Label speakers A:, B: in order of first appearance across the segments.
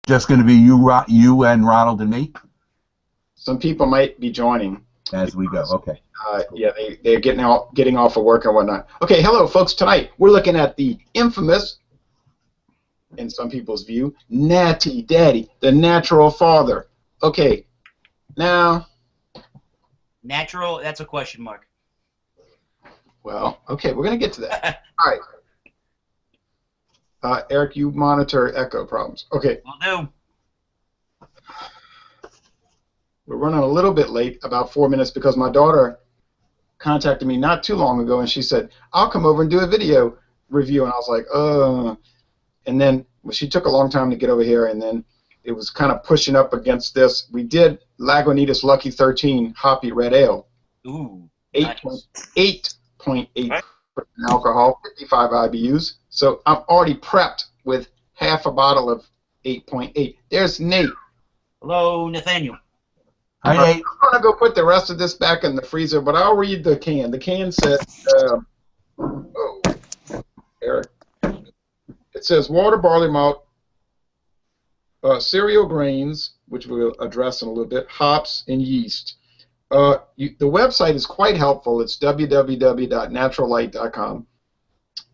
A: Just going to be you and Ronald and me?
B: Some people might be joining.
A: As we go, okay.
B: Yeah, they're getting off of work and whatnot. Okay, hello, folks. Tonight, we're looking at the infamous, in some people's view, Natty Daddy, the natural father. Okay, now...
C: Natural, that's a question mark.
B: Well, okay, we're going to get to that. All right. Eric, you monitor echo problems. Okay.
C: Will do.
B: We're running a little bit late, about 4 minutes, because my daughter contacted me not too long ago, and she said, I'll come over and do a video review. And I was like, And then she took a long time to get over here, and then it was kind of pushing up against this. We did Lagunitas Lucky 13 Hoppy Red Ale.
C: Ooh.
B: 8.8% alcohol, 55 IBUs. So I'm already prepped with half a bottle of 8.8. There's Nate.
C: Hello, Nathaniel.
A: Hi, Nate.
B: I'm going to go put the rest of this back in the freezer, but I'll read the can. The can says, Eric. It says water, barley malt, cereal grains, which we'll address in a little bit, hops, and yeast. The website is quite helpful. It's www.naturallight.com.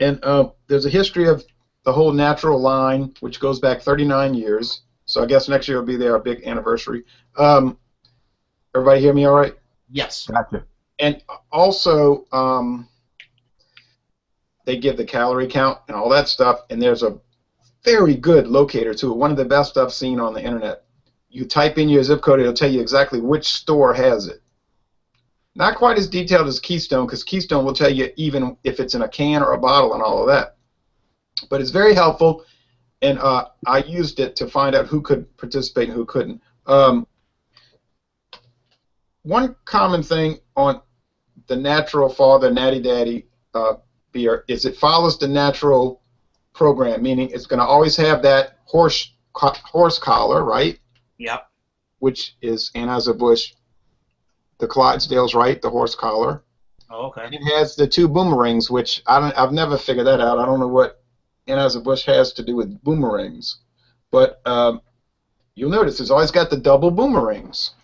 B: And there's a history of the whole natural line, which goes back 39 years. So I guess next year will be our big anniversary. Everybody hear me all right?
C: Yes.
A: Gotcha.
B: And also, they give the calorie count and all that stuff, and there's a very good locator, too. One of the best I've seen on the internet. You type in your zip code, it'll tell you exactly which store has it. Not quite as detailed as Keystone, because Keystone will tell you even if it's in a can or a bottle and all of that. But it's very helpful, and I used it to find out who could participate and who couldn't. One common thing on the Natural Father Natty Daddy beer is it follows the natural program, meaning it's going to always have that horse collar, right?
C: Yep.
B: Which is Anheuser-Busch, the Clydesdales, right? The horse collar.
C: Oh, okay.
B: And it has the two boomerangs, which I've never figured that out. I don't know what Anheuser-Busch has to do with boomerangs, but you'll notice it's always got the double boomerangs.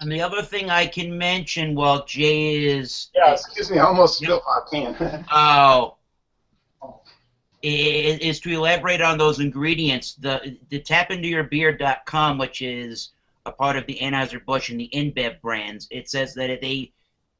C: And the other thing I can mention while Jay is...
B: Yeah, excuse me, I almost spilled my can.
C: Oh. Is to elaborate on those ingredients. The tapintoyourbeer.com, which is a part of the Anheuser-Busch and the InBev brands, it says that they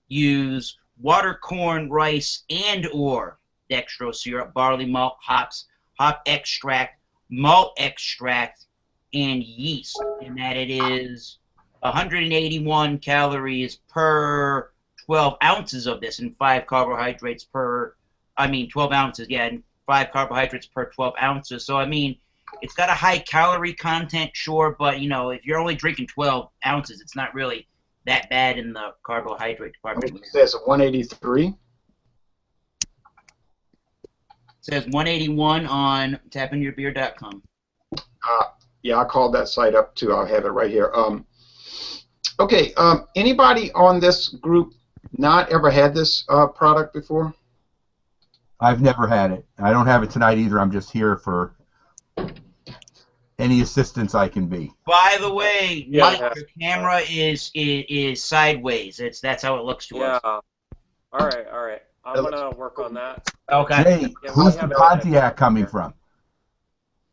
C: use water, corn, rice, and or dextrose syrup, barley malt, hops, hop extract, malt extract, and yeast, and that it is 181 calories per 12 ounces of this, and 5 carbohydrates per, 12 ounces, yeah, and 5 carbohydrates per 12 ounces. So, it's got a high calorie content, sure, but, if you're only drinking 12 ounces, it's not really that bad in the carbohydrate department.
B: It says 183.
C: It says 181 on tapintoyourbeer.com.
B: Yeah, I called that site up, too. I'll have it right here. Okay, anybody on this group not ever had this product before?
A: I've never had it. I don't have it tonight either. I'm just here for any assistance I can be.
C: By the way,
D: Yeah.
C: Mike, your camera is sideways. That's how it looks to us.
D: Yeah. All right. I'm gonna work on that.
C: Okay.
A: Hey,
D: Yeah,
A: who's
D: we
A: the
D: have it
A: Pontiac coming from?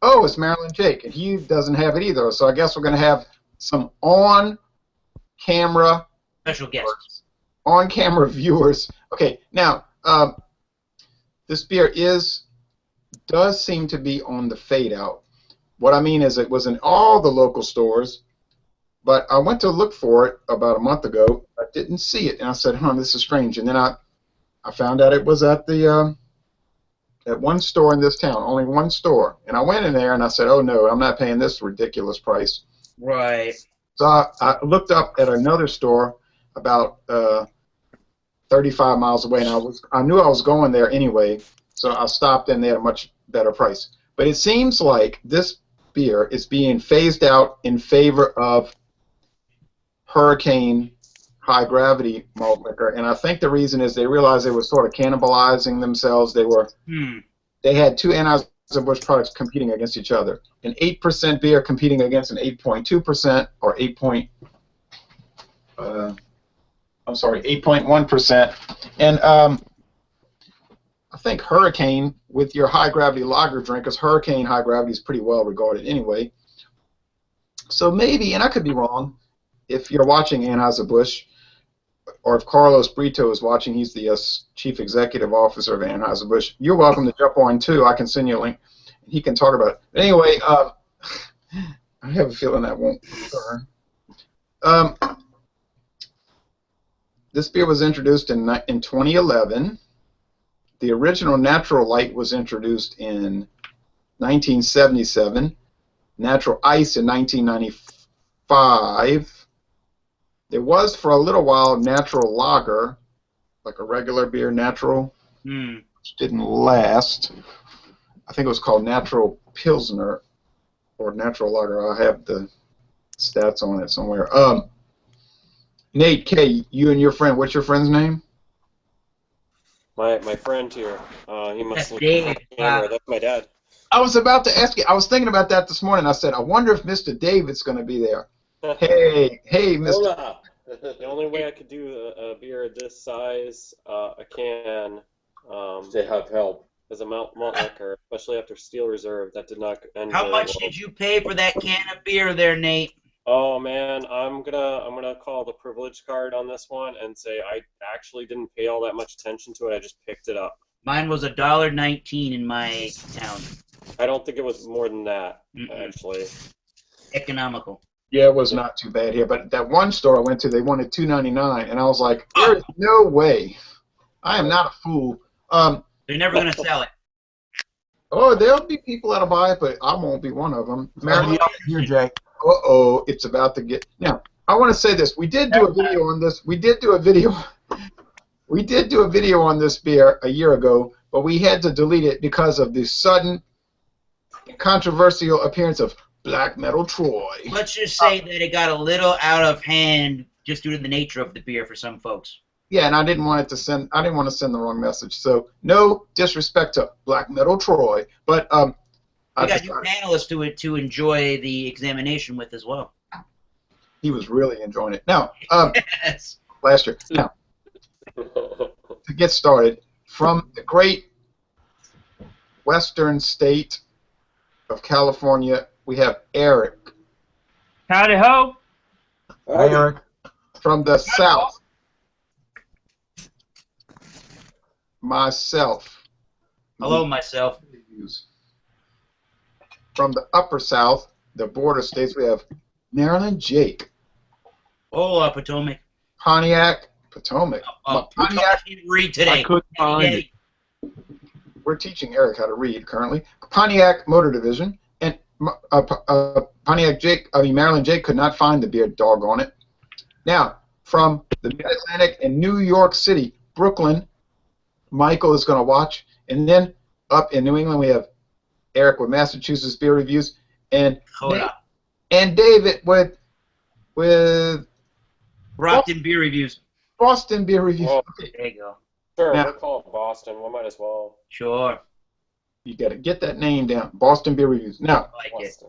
B: Oh, it's Marilyn Jake, and he doesn't have it either. So I guess we're going to have some on-camera
C: Special guests.
B: On-camera viewers. Okay, now this beer does seem to be on the fade out. What I mean is it was in all the local stores, but I went to look for it about a month ago. I didn't see it, and I said, this is strange. And then I found out it was at the at one store in this town, only one store. And I went in there and I said, oh no, I'm not paying this ridiculous price.
C: Right.
B: So I looked up at another store about 35 miles away, and I knew I was going there anyway, so I stopped in there at a much better price. But it seems like this beer is being phased out in favor of Hurricane high gravity malt liquor, and I think the reason is they realized they were sort of cannibalizing themselves. They had two Anheuser-Busch products competing against each other. An 8% beer competing against an 8.2% or 8.1%. And I think Hurricane, with your high gravity lager drink, because Hurricane high gravity is pretty well regarded anyway. So maybe, and I could be wrong, if you're watching Anheuser-Busch, or if Carlos Brito is watching, he's the chief executive officer of Anheuser-Busch. You're welcome to jump on too. I can send you a link. He can talk about it. But anyway, I have a feeling that won't occur. This beer was introduced in 2011. The original Natural Light was introduced in 1977. Natural Ice in 1995. There was, for a little while, Natural Lager, like a regular beer, Natural, which didn't last. I think it was called Natural Pilsner or Natural Lager. I have the stats on it somewhere. Nate K., you and your friend, what's your friend's name?
D: My friend here. He must
C: That's
D: look
C: Dave.
D: at the camera. That's my dad.
B: I was about to ask you. I was thinking about that this morning. I said, I wonder if Mr. David's going to be there. Hey, Mr.
E: Hola.
D: The only way I could do a beer this size, a can,
E: They have help.
D: is a malt liquor, especially after Steel Reserve. That did not end
C: How
D: very
C: much
D: well.
C: did you pay for that can of beer there, Nate?
D: Oh man, I'm gonna call the privilege card on this one and say I actually didn't pay all that much attention to it. I just picked it up.
C: Mine was $1.19 in my town.
D: I don't think it was more than that, actually.
C: Economical.
B: Yeah, it was not too bad here, but that one store I went to, they wanted $2.99, and I was like, there is no way. I am not a fool.
C: They're never going to sell it.
B: Oh, there'll be people that'll buy it, but I won't be one of them.
A: Here, Jay.
B: Uh-oh, it's about to get... Now, I want to say this. We did do a video on this. We did do a video on this beer a year ago, but we had to delete it because of the sudden controversial appearance of Black Metal Troy.
C: Let's just say that it got a little out of hand just due to the nature of the beer for some folks.
B: Yeah, and I didn't want to send the wrong message. So no disrespect to Black Metal Troy, but
C: We got new panelists to enjoy the examination with as well.
B: he was really enjoying it. Now,
C: Yes.
B: last year. Now, to get started, from the great western state of California, we have Eric.
F: Howdy ho.
A: Hi, Eric.
B: From the south, myself.
C: Hello, myself.
B: From the upper south, the border states, we have Maryland Jake.
C: Hola, Potomac.
B: Pontiac, Potomac.
C: Potomac didn't read today.
A: I couldn't find
C: Natty
A: it.
B: We're teaching Eric how to read currently. Pontiac Motor Division, and Maryland Jake could not find the beer, doggone it. Now, from the Mid-Atlantic and New York City, Brooklyn, Michael is going to watch, and then up in New England we have Eric with Massachusetts Beer Reviews, and
C: Hola.
B: David with
C: Brockton Beer Reviews.
B: Boston Beer Reviews.
D: Oh.
B: Okay.
C: There you go.
D: Sure,
B: Now-
D: we'll call it Boston. We might as well.
C: Sure.
B: You got to get that name down. Boston Beer Reviews. Now,
C: I like it.
D: Boston.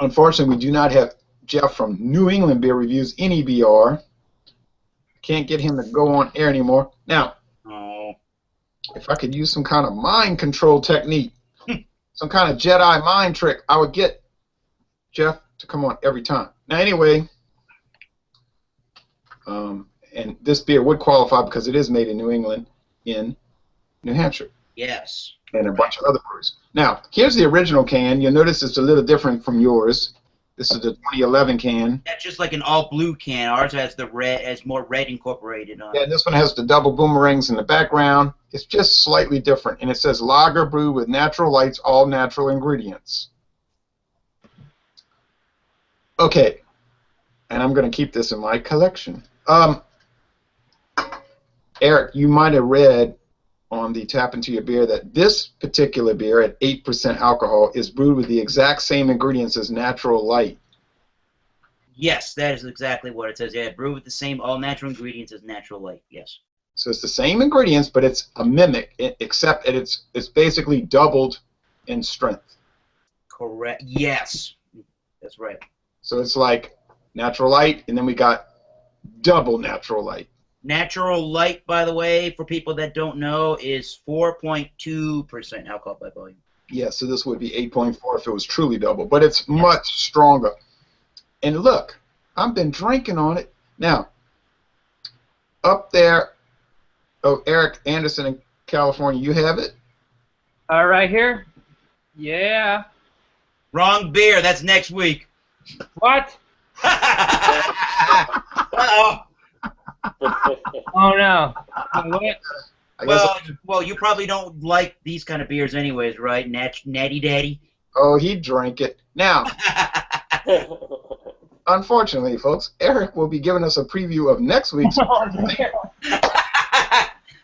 B: unfortunately, we do not have Jeff from New England Beer Reviews, NEBR. Can't get him to go on air anymore. Now,
C: Oh.
B: if I could use some kind of mind control technique, some kind of Jedi mind trick, I would get Jeff to come on every time. Now, anyway, and this beer would qualify because it is made in New England, in New Hampshire,
C: Yes.
B: and a bunch of other breweries. Now, here's the original can. You'll notice it's a little different from yours. This is the 2011 can.
C: That's just like an all blue can. Ours has the red, has more red incorporated on
B: Yeah,
C: it.
B: this one has the double boomerangs in the background. It's just slightly different, and it says lager brew with natural lights, all natural ingredients. Okay, and I'm going to keep this in my collection. Eric, you might have read on the Tap Into Your Beer that this particular beer at 8% alcohol is brewed with the exact same ingredients as Natural Light.
C: Yes, that is exactly what it says. Yeah, brewed with the same all-natural ingredients as Natural Light. Yes.
B: So it's the same ingredients, but it's a mimic, except that it's basically doubled in strength.
C: Correct. Yes, that's right.
B: So it's like Natural Light, and then we got double Natural Light.
C: Natural Light, by the way, for people that don't know, is 4.2% alcohol by volume.
B: Yeah, so this would be 8.4 if it was truly double, but it's much stronger. And look, I've been drinking on it. Now, up there, oh, Eric Anderson in California, you have it?
F: Right here? Yeah.
C: Wrong beer. That's next week.
F: What?
C: Uh-oh.
F: Oh no. What?
C: Well, you probably don't like these kind of beers anyways, right? Natty Daddy?
B: Oh, he drank it. Now, unfortunately, folks, Eric will be giving us a preview of next week's.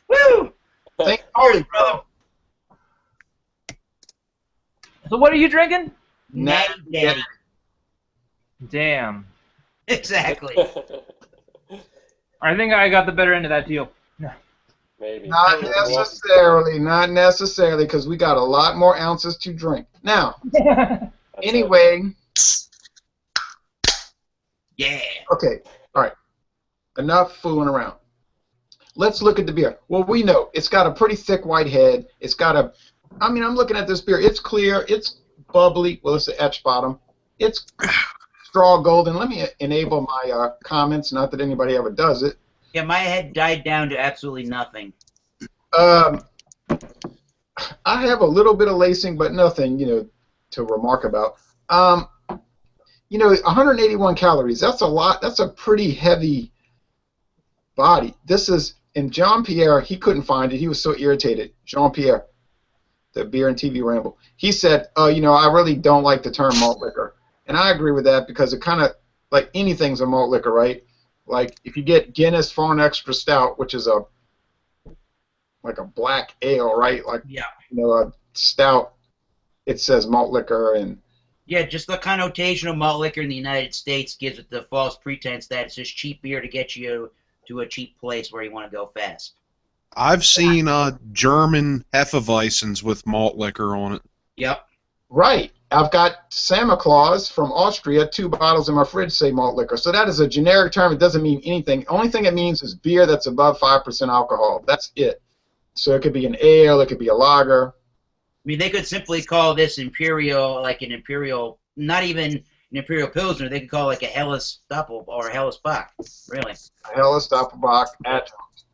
C: Woo!
B: Thank you,
C: brother.
F: So what are you drinking?
C: Natty Daddy.
F: Damn.
C: Exactly.
F: I think I got the better end of that deal.
D: Maybe.
B: Not necessarily, because we got a lot more ounces to drink. Now, anyway.
C: Yeah.
B: Okay, all right. Enough fooling around. Let's look at the beer. Well, we know it's got a pretty thick white head. It's got a, I mean, I'm looking at this beer. It's clear. It's bubbly. Well, it's an etch bottom. It's straw golden. Let me enable my comments. Not that anybody ever does it.
C: Yeah, my head died down to absolutely nothing.
B: I have a little bit of lacing, but nothing, to remark about. 181 calories. That's a lot. That's a pretty heavy body. This is, and Jean-Pierre, he couldn't find it. He was so irritated. Jean-Pierre, the Beer and TV Ramble. He said, I really don't like the term malt liquor. And I agree with that because it kind of, like anything's a malt liquor, right? Like if you get Guinness Foreign Extra Stout, which is like a black ale, right? Like, a stout, it says malt liquor. And
C: yeah, just the connotation of malt liquor in the United States gives it the false pretense that it's just cheap beer to get you to a cheap place where you want to go fast.
G: I've seen German Hefeweizens with malt liquor on it.
C: Yep. Right.
B: I've got Santa Claus from Austria, 2 bottles in my fridge say malt liquor. So that is a generic term. It doesn't mean anything. Only thing it means is beer that's above 5% alcohol. That's it. So it could be an ale. It could be a lager.
C: I mean, they could simply call this Imperial, like an Imperial, not even an Imperial Pilsner. They could call it like a Helles Doppel or a Helles Bock, really.
B: Helles Doppelbock adjunct.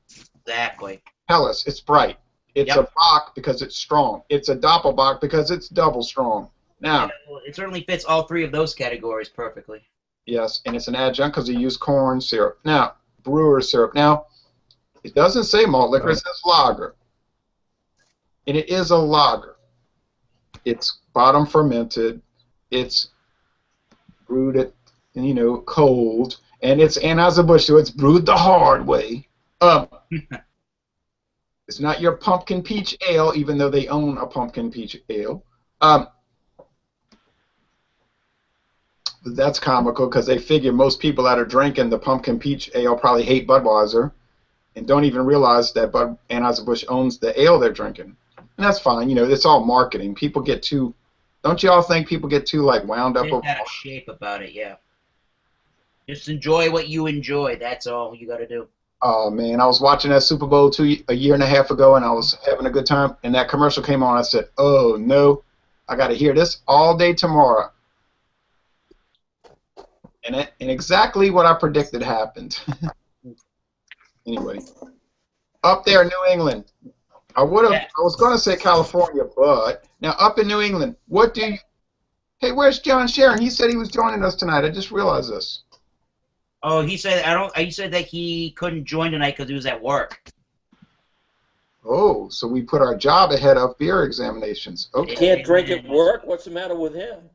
C: Exactly.
B: Helles, it's bright. It's a Bock because it's strong. It's a Doppelbock because it's double strong. Now,
C: it certainly fits all 3 of those categories perfectly.
B: Yes, and it's an adjunct because they use corn syrup. Now, brewer's syrup. Now, it doesn't say malt liquor. It says lager. And it is a lager. It's bottom fermented. It's brewed at, cold. And it's Anheuser-Busch, so it's brewed the hard way. It's not your pumpkin peach ale, even though they own a pumpkin peach ale. That's comical because they figure most people that are drinking the pumpkin peach ale probably hate Budweiser and don't even realize that Anheuser-Busch owns the ale they're drinking. And that's fine. It's all marketing. People get too, don't you all think people get too, wound up?
C: Out of shape about it, yeah. Just enjoy what you enjoy. That's all you got to do.
B: Oh, man. I was watching that Super Bowl a year and a half ago, and I was having a good time. And that commercial came on. I said, oh, no. I got to hear this all day tomorrow. And exactly what I predicted happened. Anyway, up there in New England, I was going to say California, but now up in New England, hey, where's John Sharon? He said he was joining us tonight. I just realized this.
C: Oh, he said he said that he couldn't join tonight because he was at work.
B: Oh, so we put our job ahead of beer examinations. Okay.
E: He can't drink at work? What's the matter with him?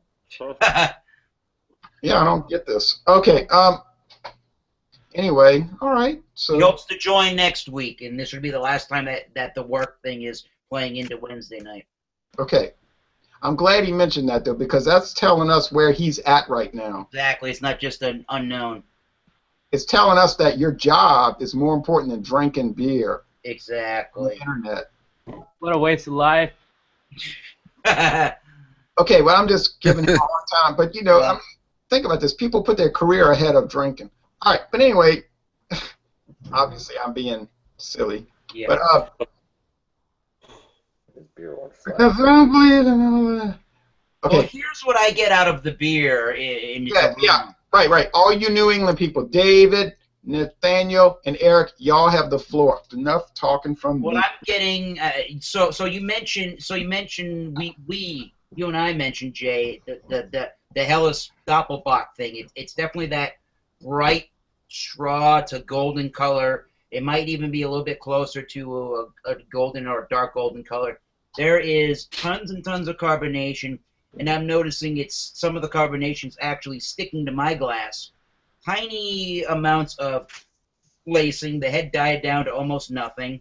B: Yeah, I don't get this. Okay. Anyway, all right. So
C: he hopes to join next week, and this will be the last time that the work thing is playing into Wednesday night.
B: Okay. I'm glad he mentioned that, though, because that's telling us where he's at right now.
C: Exactly. It's not just an unknown.
B: It's telling us that your job is more important than drinking beer on the
C: Exactly.
B: internet.
F: What a waste of life.
B: Okay, well, I'm just giving him a hard time, but you know,
C: Yeah.
B: I mean, think about this. People put their career ahead of drinking. All right, but anyway, obviously I'm being silly.
C: Yeah.
B: But
E: His beer on fire.
B: because I don't believe in all that.
C: Well,
B: Okay,
C: here's what I get out of the beer in its
B: yeah, right. All you New England people, David, Nathaniel, and Eric, y'all have the floor. Enough talking from
C: What
B: me.
C: I'm getting, so you mentioned you and I mentioned, Jay, the Helles Doppelbock thing. It's definitely that bright straw to golden color. It might even be a little bit closer to a golden or a dark golden color. There is tons and tons of carbonation, and I'm noticing some of the carbonation's actually sticking to my glass. Tiny amounts of lacing. The head died down to almost nothing.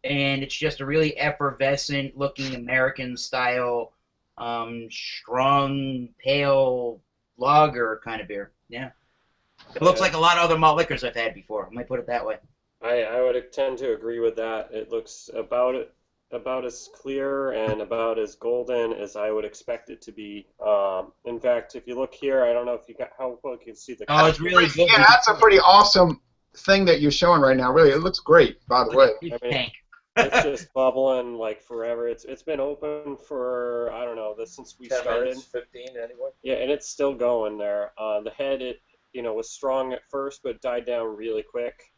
C: And it's just a really effervescent looking American style, strong, pale lager kind of beer. Yeah. It looks like a lot of other malt liquors I've had before. I might put it that way.
D: I would tend to agree with that. It looks about as clear and about as golden as I would expect it to be. In fact, if you look here, I don't know if you got how well you can see the.
C: Oh, it's really good.
B: Yeah, that's a pretty awesome thing that you're showing right now. Really, it looks great, by the way.
C: It's
D: I mean,
C: pink.
D: It's just bubbling like forever. It's been open for I don't know since we
E: 10
D: started.
E: minutes, 15 anyway.
D: Yeah, and it's still going there. The head was strong at first, but died down really quick.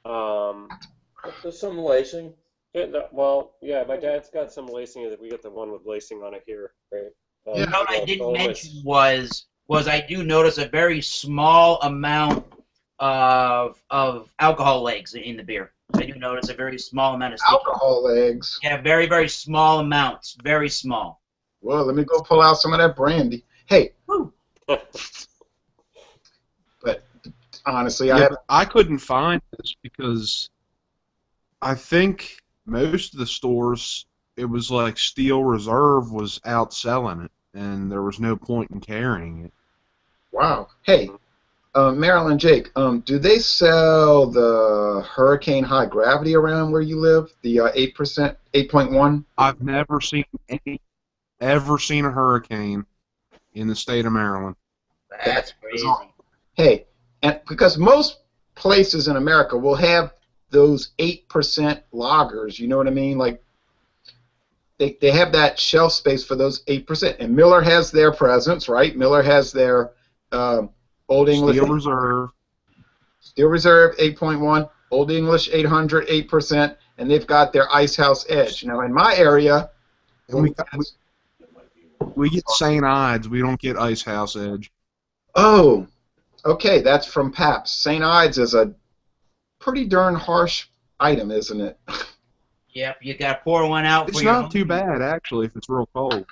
E: There's some lacing.
D: Yeah, my dad's got some lacing. We got the one with lacing on it here. Right?
B: Yeah.
C: What I
D: the
C: didn't
D: bonus.
C: mention was I do notice a very small amount of alcohol legs in the beer. I do notice a very small amount of sticky.
B: Alcohol eggs.
C: Yeah, very, very small amounts. Very small.
B: Well, let me go pull out some of that brandy. Hey,
C: Woo.
B: but honestly,
G: Yeah, I couldn't find this because I think most of the stores, it was like Steel Reserve was outselling it, and there was no point in carrying it.
B: wow. Hey, Marilyn, Jake, do they sell the Hurricane High Gravity around where you live? The 8%, 8.1?
G: I've never seen a hurricane in the state of Maryland.
C: That's crazy.
B: Hey, and because most places in America will have those 8% lagers, you know what I mean? Like, they have that shelf space for those 8%. And Miller has their presence, right? Miller has their Old English. Steel Reserve 8.1, Old English 800 8%, and they've got their Ice House Edge. Now in my area,
G: And we get St. Ides. We don't get Ice House Edge.
B: oh, okay, that's from Pabst. St. Ides is a pretty darn harsh item, isn't it?
C: Yep, you got to pour one out.
G: It's
C: for your
G: not too
C: home.
G: bad, actually, if it's real cold.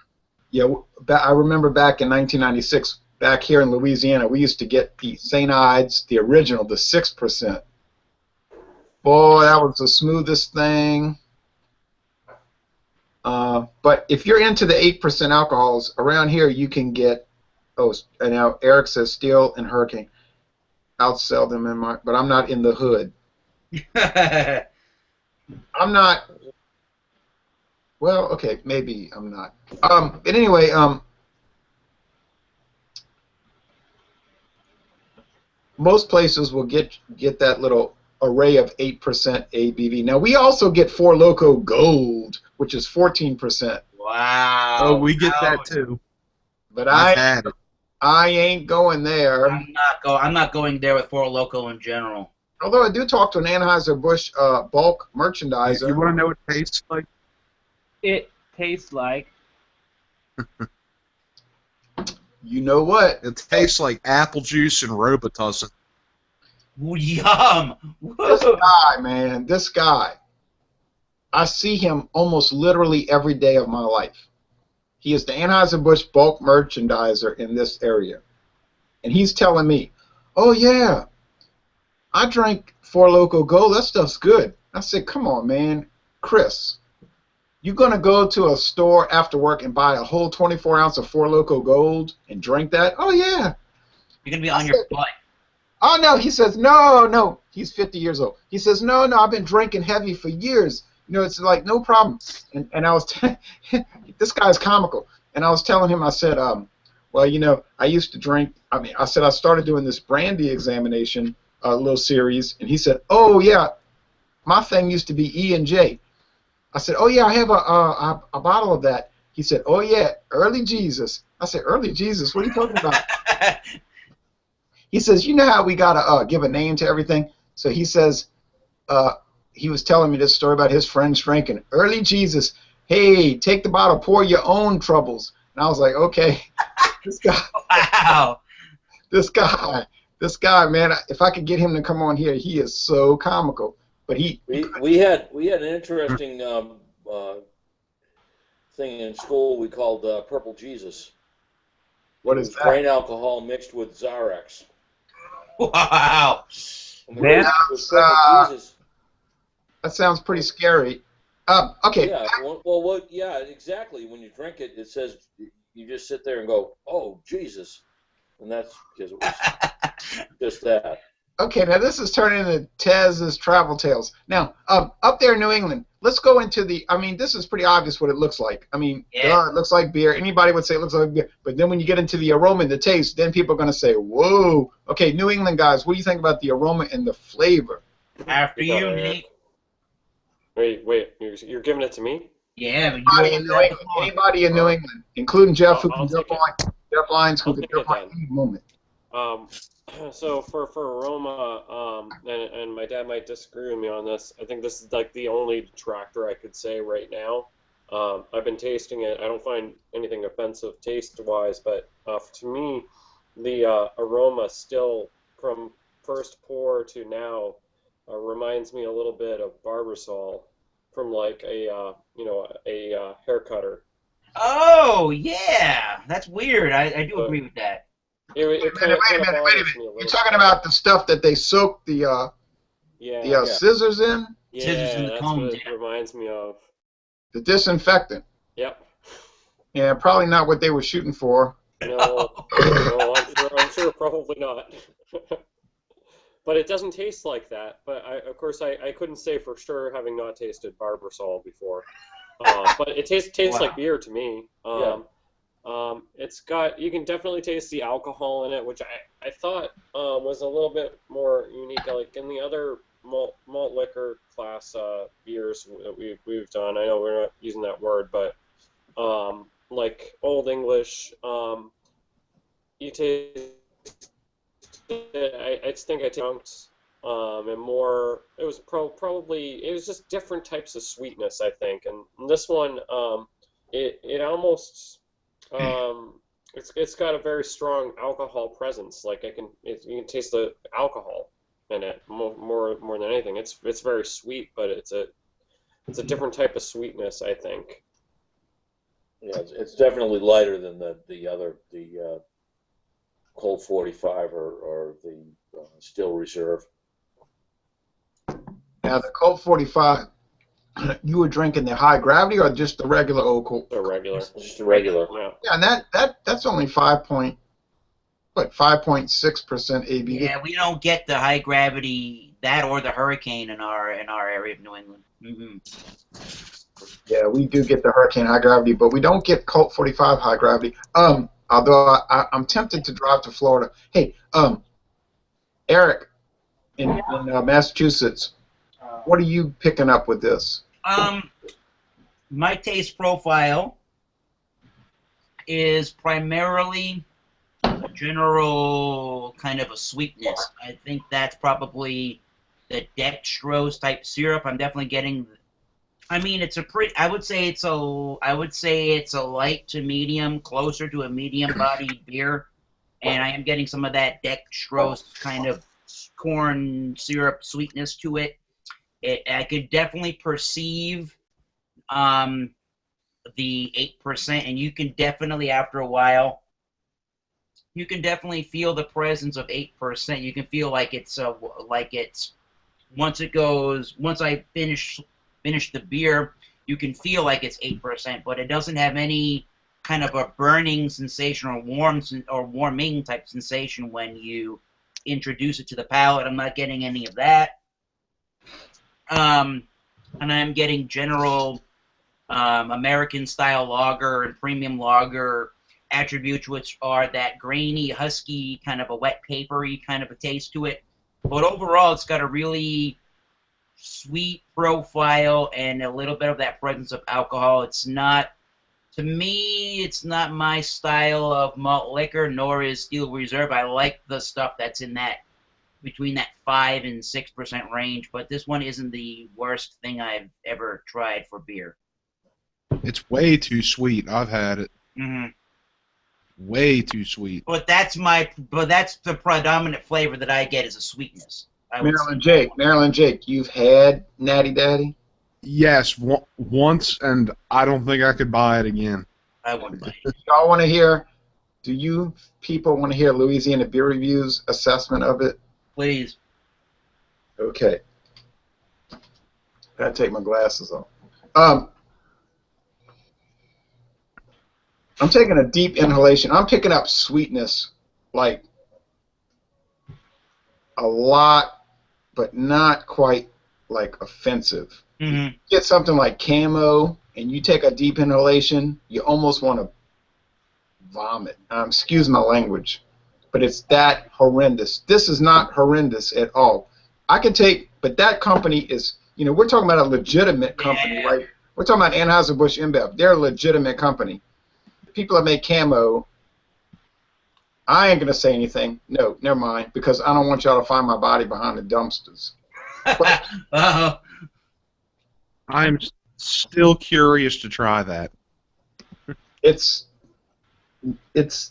B: Yeah, I remember back in 1996, back here in Louisiana, we used to get the St. Ides, the original, the 6%. Boy, that was the smoothest thing. But if you're into the 8% alcohols, around here you can get, and now Eric says Steel and Hurricane. Outsell them but I'm not in the hood. I'm not. Well, okay, maybe I'm not. But anyway, most places will get that little array of 8% ABV. Now we also get Four Loko Gold, which is 14%.
C: Wow.
G: Oh, we get that too.
B: But
G: I've had it.
B: I ain't going there.
C: I'm not going there with Four Loko in general.
B: Although I do talk to an Anheuser-Busch bulk merchandiser.
G: You want to know what it tastes like?
F: It tastes like.
B: You know what?
G: It tastes like apple juice and Robitussin.
C: Ooh, yum.
B: This guy, man, this guy. I see him almost literally every day of my life. He is the Anheuser-Busch bulk merchandiser in this area. And he's telling me, oh, yeah, I drank Four Loko Gold. That stuff's good. I said, come on, man. Chris, You gonna go to a store after work and buy a whole 24 ounce of Four Loko Gold and drink that? Oh yeah.
C: You're gonna be on your butt.
B: Oh no, he says no. He's 50 years old. He says no. I've been drinking heavy for years. It's like no problem. And I was this guy's comical. And I was telling him, I said, well, I used to drink. I said I started doing this brandy examination little series, and he said, oh yeah, my thing used to be E&J. I said, oh yeah, I have a bottle of that. He said, oh yeah, early Jesus. I said, early Jesus? What are you talking about? He says, you know how we gotta give a name to everything? So he says, he was telling me this story about his friends drinking. Early Jesus, hey, take the bottle, pour your own troubles. And I was like, okay, this guy,
C: Wow.
B: this guy, man, if I could get him to come on here, he is so comical. But
E: we had an interesting thing in school we called Purple Jesus.
B: what
E: It
B: is
E: was
B: that?
E: grain alcohol mixed with Xarax.
C: Wow.
E: And the
F: Man.
E: reason it was Purple Jesus.
B: That sounds pretty scary. Okay.
E: Yeah, well, yeah, exactly. When you drink it, it says you just sit there and go, "Oh, Jesus," and that's because it was just that.
B: Okay, now this is turning into Tez's Travel Tales. Now, up there in New England, let's go into this is pretty obvious what it looks like.
C: Yeah.
B: It looks like beer. Anybody would say it looks like beer. But then when you get into the aroma and the taste, then people are going to say, whoa. Okay, New England guys, what do you think about the aroma and the flavor?
C: After you, Nate.
D: Wait, you're giving it to me?
C: Yeah, but
B: Anybody in New England, including Jeff, who
D: I'll
B: can jump
D: take
B: on, Jeff Lyons, who
D: I'll
B: can
D: take
B: jump
D: it
B: on
D: then.
B: any moment.
D: So for Aroma, and my dad might disagree with me on this. I think this is like the only detractor I could say right now. I've been tasting it. I don't find anything offensive taste-wise, but to me, the aroma still from first pour to now reminds me a little bit of Barbasol from like a hair cutter.
C: Oh, yeah. That's weird. I do agree with that.
D: It kind of
B: Wait a
D: bothers
B: minute.
D: me a little
B: You're talking
D: bit.
B: about the stuff that they soak the
D: Yeah,
B: scissors in?
C: Scissors in the
D: that's
C: combs,
D: what it
C: yeah.
D: reminds me of.
B: The disinfectant.
D: Yep.
B: Yeah, probably not what they were shooting for.
D: No, I'm sure probably not. But it doesn't taste like that. But of course, I couldn't say for sure having not tasted Barbasol before. But it tastes
C: Wow.
D: like beer to me.
E: Yeah.
D: You can definitely taste the alcohol in it, which I thought was a little bit more unique. Like in the other malt liquor class beers that we've done, I know we're not using that word, but like Old English, you taste. I think I tasted and more. It was probably it was just different types of sweetness, I think, and this one it almost. It's got a very strong alcohol presence. Like you can taste the alcohol in it more than anything. It's very sweet, but it's a different type of sweetness, I think.
E: Yeah, it's definitely lighter than the other Colt 45 or the Still Reserve.
B: Now, the Colt 45, you were drinking the high gravity or just the regular old Colt?
D: So regular.
E: Just a regular.
D: Yeah.
B: Yeah, and that's only 5.6% ABV.
C: Yeah, we don't get the high gravity, that or the hurricane in our area of New England. Mm-hmm.
B: Yeah, we do get the Hurricane high gravity, but we don't get Colt 45 high gravity. Although I'm tempted to drive to Florida. Hey, Eric, in Massachusetts, what are you picking up with this?
C: My taste profile is primarily general kind of a sweetness. I think that's probably the dextrose type syrup. I'm definitely getting. I mean, it's a pretty. I would say it's a light to medium, closer to a medium-bodied beer, and I am getting some of that dextrose kind of corn syrup sweetness to it. I could definitely perceive the 8%, and you can definitely, after a while, you can definitely feel the presence of 8%. You can feel like it's once I finish the beer, you can feel like it's 8%, but it doesn't have any kind of a burning sensation or warming type sensation when you introduce it to the palate. I'm not getting any of that. And I'm getting general American-style lager and premium lager attributes, which are that grainy, husky, kind of a wet papery kind of a taste to it. But overall, it's got a really sweet profile and a little bit of that presence of alcohol. It's not, to me, it's not my style of malt liquor, nor is Steel Reserve. I like the stuff that's in that, between that 5 and 6% range, but this one isn't the worst thing I've ever tried for beer.
G: It's way too sweet. I've had it.
C: Mm-hmm.
G: Way too sweet.
C: But that's the predominant flavor that I get is a sweetness.
B: Maryland Jake, you've had Natty Daddy?
G: Yes, once, and I don't think I could buy it again.
C: I wouldn't buy it.
B: Y'all want to hear? Do you people want to hear Louisiana Beer Review's assessment of it?
C: Please.
B: Okay. Gotta take my glasses off. I'm taking a deep inhalation. I'm picking up sweetness, like a lot, but not quite like offensive.
C: Mm-hmm.
B: You get something like camo, and you take a deep inhalation, you almost want to vomit. Excuse my language, but it's that horrendous. This is not horrendous at all. I can take, but that company is, we're talking about a legitimate company, right? We're talking about Anheuser-Busch InBev. They're a legitimate company. People that make camo, I ain't going to say anything. No, never mind, because I don't want y'all to find my body behind the dumpsters.
C: Uh-oh.
G: I'm still curious to try that.
B: It's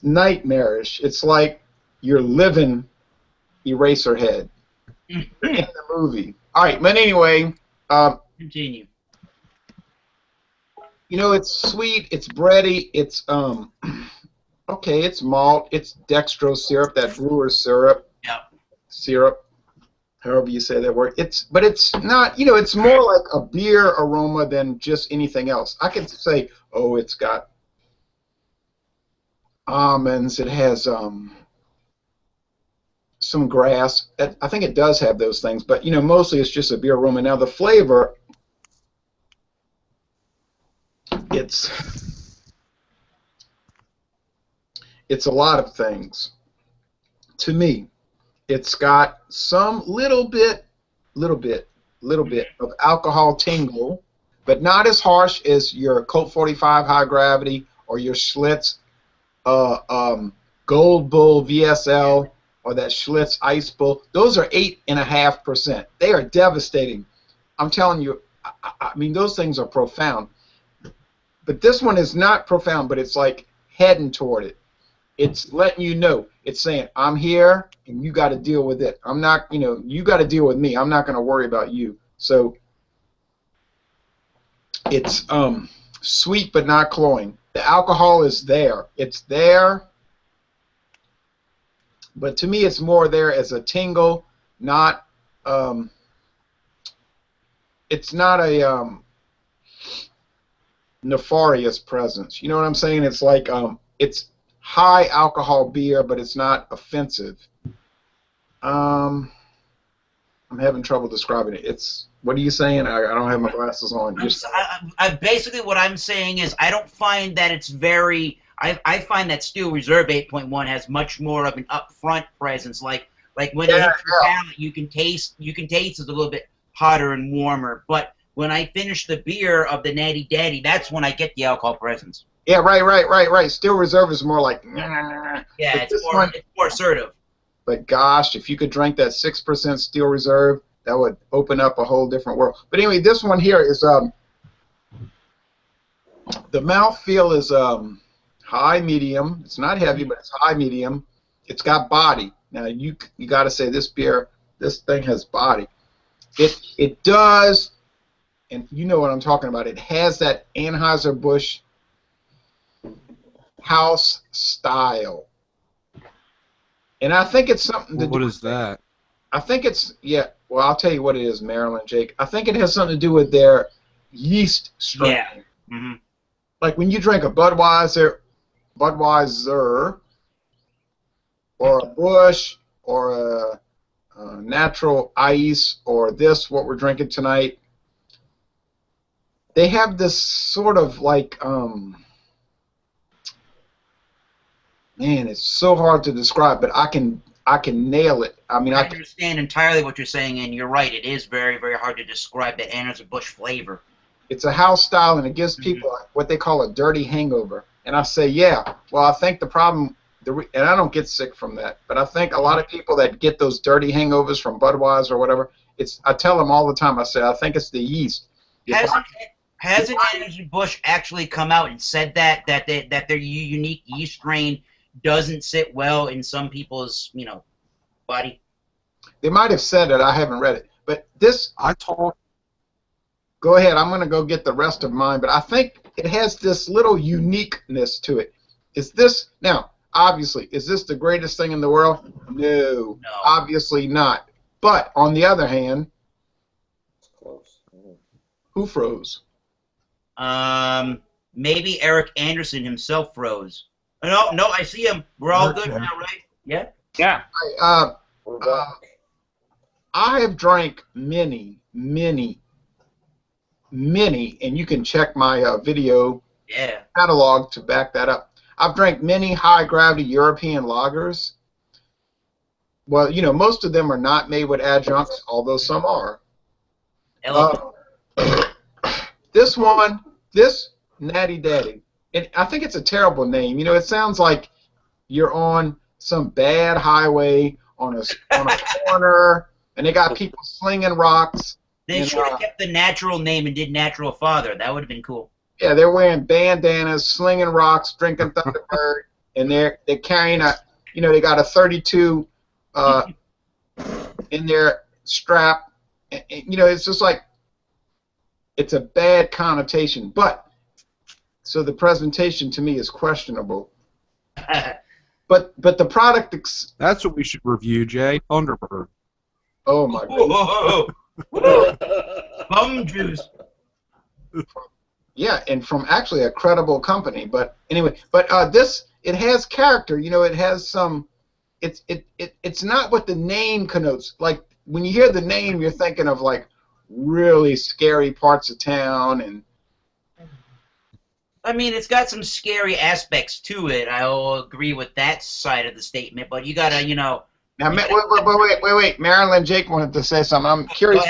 B: nightmarish. It's like you're living Eraserhead in the movie. All right, but anyway,
C: continue.
B: It's sweet, it's bready, it's okay, it's malt, it's dextrose syrup, that brewer's syrup.
C: Yep.
B: Syrup, however you say that word. But it's not, it's more like a beer aroma than just anything else. I could say, oh, it's got almonds, it has some grass. I think it does have those things, but mostly it's just a beer aroma. Now the flavor, it's a lot of things. To me, it's got some little bit of alcohol tingle, but not as harsh as your Colt 45 High Gravity or your Schlitz Gold Bull VSL or that Schlitz Ice Bull. Those are 8.5%. They are devastating. I'm telling you, I mean, those things are profound. But this one is not profound, but it's like heading toward it. It's letting you know. It's saying, I'm here, and you got to deal with it. I'm not, you got to deal with me. I'm not going to worry about you. So it's sweet but not cloying. The alcohol is there. It's there, but to me it's more there as a tingle, not, it's not a nefarious presence. You know what I'm saying? It's like it's high alcohol beer, but it's not offensive. I'm having trouble describing it. It's, what are you saying? I don't have my glasses on.
C: Basically what I'm saying is I don't find that it's very. I find that Steel Reserve 8.1 has much more of an upfront presence. Like when it hits your palate, you can taste it's a little bit hotter and warmer. But when I finish the beer of the Natty Daddy, that's when I get the alcohol presence.
B: Yeah, right. Steel Reserve is more like,
C: yeah, it's more assertive.
B: But gosh, if you could drink that 6% Steel Reserve, that would open up a whole different world. But anyway, this one here is the mouthfeel is high medium. It's not heavy, but it's high medium. It's got body. Now you got to say this thing has body. It does, and you know what I'm talking about. It has that Anheuser-Busch house style. And I think it's something to do.
G: What is that?
B: I think it's, yeah, well, I'll tell you what it is, Maryland Jake. I think it has something to do with their yeast strain.
C: Yeah. Mm-hmm.
B: Like when you drink a Budweiser, or a Busch, or a natural ice, or this, what we're drinking tonight, they have this sort of like, man, it's so hard to describe, but I can nail it. I mean,
C: I understand entirely what you're saying, and you're right. It is very, very hard to describe that Anheuser-Busch flavor.
B: it's a house style, and it gives people what they call a dirty hangover. And I say, yeah. Well, I think the problem, and I don't get sick from that, but I think a lot of people that get those dirty hangovers from Budweiser or whatever, I tell them all the time. I say, I think it's the yeast.
C: Hasn't Anheuser-Busch actually come out and said that their unique yeast strain doesn't sit well in some people's, body?
B: They might have said it. I haven't read it. But this, go ahead. I'm going to go get the rest of mine. But I think it has this little uniqueness to it. Is this, now, obviously, is this the greatest thing in the world? No. Obviously not. But, on the other hand,
D: Close.
B: who froze?
C: Maybe Eric Anderson himself froze. No, I see him. We're all good now, right? Yeah?
F: Yeah.
D: We're back.
B: I have drank many, and you can check my video catalog to back that up. I've drank many high-gravity European lagers. Well, most of them are not made with adjuncts, although some are. This Natty Daddy, and I think it's a terrible name. It sounds like you're on some bad highway on a corner, and they got people slinging rocks.
C: They should have kept the natural name and did Natural Father. That would have been cool.
B: Yeah, they're wearing bandanas, slinging rocks, drinking Thunderbird, and they're carrying they got a 32 in their strap. And, it's just like, it's a bad connotation. But, so the presentation to me is questionable. But the product...
G: That's what we should review, Jay. Thunderbird.
B: Oh, my goodness.
C: Bum juice.
B: Yeah, and from actually a credible company. But anyway, this, it has character. It has some... It's not what the name connotes. Like, when you hear the name, you're thinking of, like, really scary parts of town. And
C: I mean, it's got some scary aspects to it. I'll agree with that side of the statement, but you gotta, Now,
B: wait. Marilyn Jake wanted to say something. I'm curious.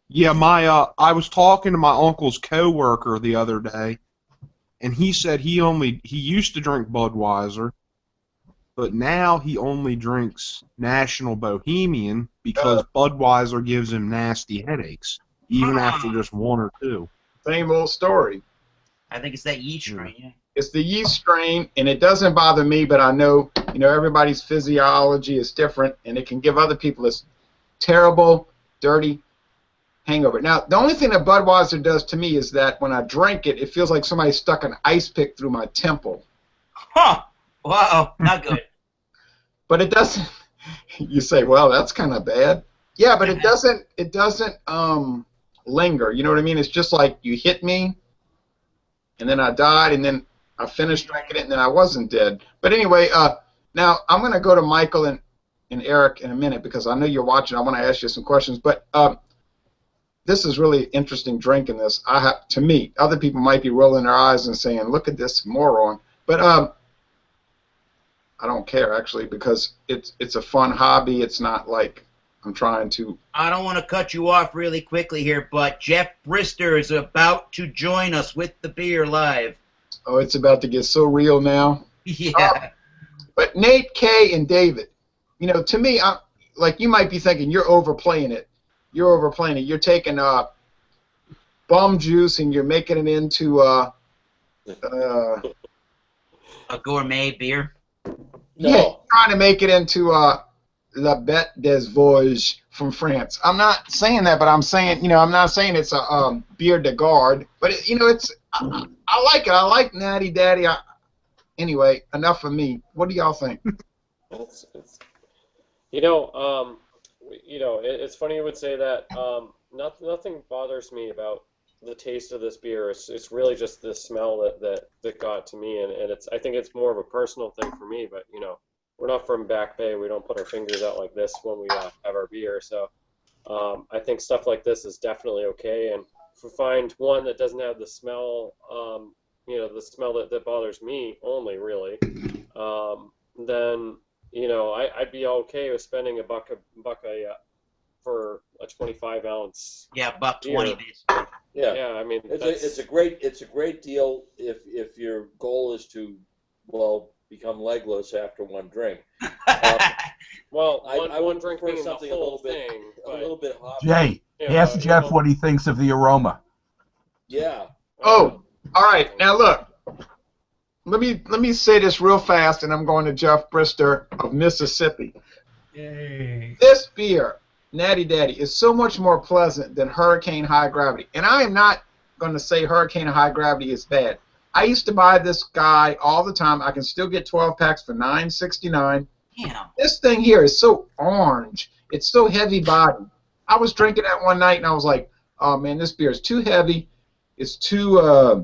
G: Yeah, I was talking to my uncle's coworker the other day, and he said he used to drink Budweiser, but now he only drinks National Bohemian because Budweiser gives him nasty headaches, even after just one or two.
B: Same old story.
C: I think it's that yeast strain, yeah.
B: It's the yeast strain, and it doesn't bother me, but I know, everybody's physiology is different, and it can give other people this terrible, dirty hangover. Now, the only thing that Budweiser does to me is that when I drink it, it feels like somebody stuck an ice pick through my temple.
C: Huh. Wow, not good.
B: But it doesn't. You say, well, that's kind of bad. Yeah, but it doesn't linger. You know what I mean? It's just like you hit me, and then I died, and then I finished drinking it, and then I wasn't dead. But anyway, now I'm going to go to Michael and Eric in a minute because I know you're watching. I want to ask you some questions. But this is really interesting drinking this. To me, other people might be rolling their eyes and saying, look at this moron. But I don't care, actually, because it's a fun hobby. It's not like I'm trying to...
C: I don't want to cut you off really quickly here, but Jeff Brister is about to join us with the beer live.
B: Oh, it's about to get so real now.
C: Yeah.
B: But Nate, Kay, and David, to me, like you might be thinking you're overplaying it. You're taking bum juice and you're making it into a
C: gourmet beer.
B: Yeah, you're trying to make it into La Bête des Vosges from France. I'm not saying that, but I'm saying, I'm not saying it's a beer de garde, but it's I like it. I like Natty Daddy. Anyway, enough of me. What do y'all think?
D: it's funny you would say that. Nothing bothers me about the taste of this beer. It's really just the smell that got to me, and I think it's more of a personal thing for me. But we're not from Back Bay. We don't put our fingers out like this when we have our beer. So I think stuff like this is definitely okay. And if we find one that doesn't have the smell, the smell that bothers me only really, then I'd be okay with spending a buck for a 25-ounce.
C: Yeah, buck
D: beer.
C: 20 basically.
E: Yeah.
D: Yeah, I mean
E: It's a great deal if your goal is to become legless after one drink.
D: well,
E: I
D: one
E: would
D: drink
E: prefer
D: being
E: something
D: the whole thing,
E: a little bit hoppy.
A: Jay, ask Jeff what he thinks of the aroma.
E: Yeah.
B: Oh, all right. Now look, let me say this real fast, and I'm going to Jeff Brister of Mississippi.
F: Yay.
B: This beer, Natty Daddy, is so much more pleasant than Hurricane High Gravity. And I am not going to say Hurricane High Gravity is bad. I used to buy this guy all the time. I can still get 12 packs for $9.69.
C: Damn.
B: This thing here is so orange. It's so heavy bodied. I was drinking that one night and I was like, oh man, this beer is too heavy. It's too, I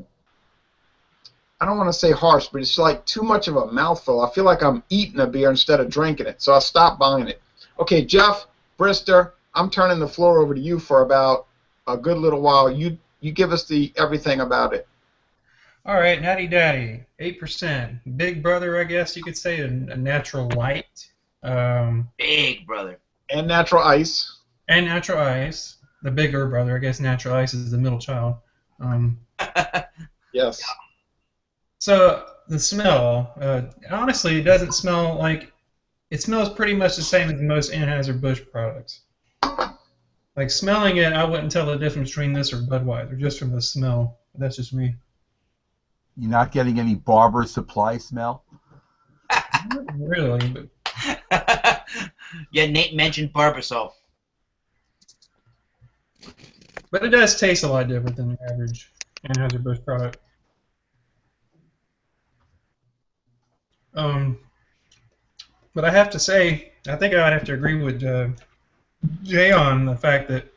B: don't want to say harsh, but it's like too much of a mouthful. I feel like I'm eating a beer instead of drinking it. So I stopped buying it. Okay, Jeff Brister, I'm turning the floor over to you for about a good little while. You give us everything about it.
F: All right, Natty Daddy, 8%. Big brother, I guess you could say, a natural light.
C: Big brother.
B: And natural ice.
F: And natural ice. The bigger brother, I guess natural ice is the middle child.
B: Yes.
F: So the smell, honestly, it doesn't smell like, it smells pretty much the same as most Anheuser-Busch products. Like smelling it, I wouldn't tell the difference between this or Budweiser, just from the smell. That's just me.
A: You're not getting any Barber Supply smell?
F: Not really, but
C: Yeah, Nate mentioned Barbasol.
F: But it does taste a lot different than the average Anheuser-Busch product. But I have to say, I think I would have to agree with Jay on the fact that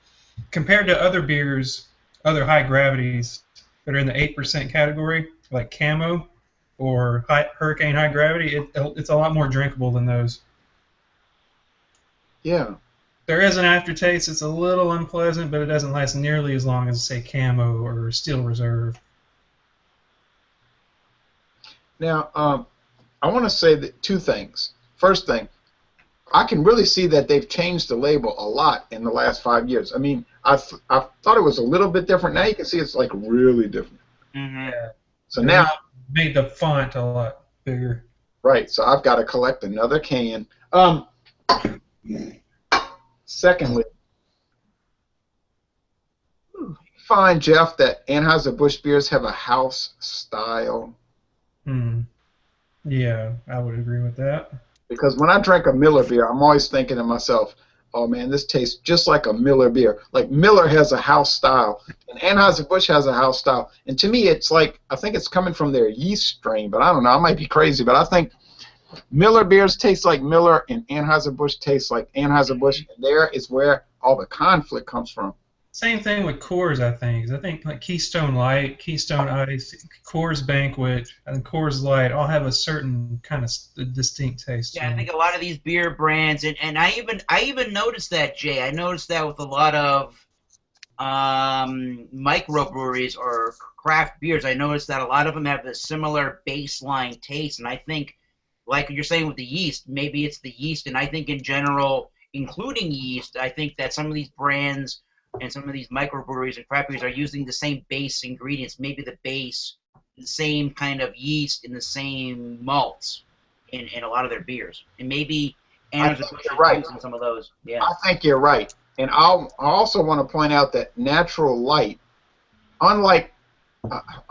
F: compared to other beers, other high gravities that are in the 8% category, like Camo or Hurricane High Gravity, it's a lot more drinkable than those.
B: Yeah.
F: There is an aftertaste. It's a little unpleasant, but it doesn't last nearly as long as, say, Camo or Steel Reserve.
B: Now, I want to say that two things. First thing, I can really see that they've changed the label a lot in the last 5 years. I mean, I thought it was a little bit different. Now you can see it's like really different.
C: Mm-hmm.
F: Yeah.
B: So now,
F: Made the font a lot bigger.
B: right, so I've got to collect another can. Secondly, you find, Jeff, that Anheuser-Busch beers have a house style?
F: Yeah, I would agree with that.
B: Because when I drink a Miller beer, I'm always thinking to myself, oh man, this tastes just like a Miller beer. Like Miller has a house style, and Anheuser-Busch has a house style. And to me, it's like, I think it's coming from their yeast strain, but I don't know, I might be crazy, but I think Miller beers taste like Miller, and Anheuser-Busch tastes like Anheuser-Busch, and there is where all the conflict comes from.
F: Same thing with Coors, I think. I think like Keystone Light, Keystone Ice, Coors Banquet, and Coors Light all have a certain kind of distinct taste.
C: Yeah, I think a lot of these beer brands, and I even noticed that, Jay. I noticed that with a lot of microbreweries or craft beers. I noticed that a lot of them have a similar baseline taste, and I think, like you're saying with the yeast, maybe it's the yeast, and I think in general, including yeast, I think that some of these brands and some of these microbreweries and craft beers are using the same base ingredients, maybe the base, the same kind of yeast and the same malts in a lot of their beers. And maybe Anheuser-Busch is
B: right.
C: using some of those. Yeah.
B: I think you're right. And I also want to point out that Natural Light, unlike,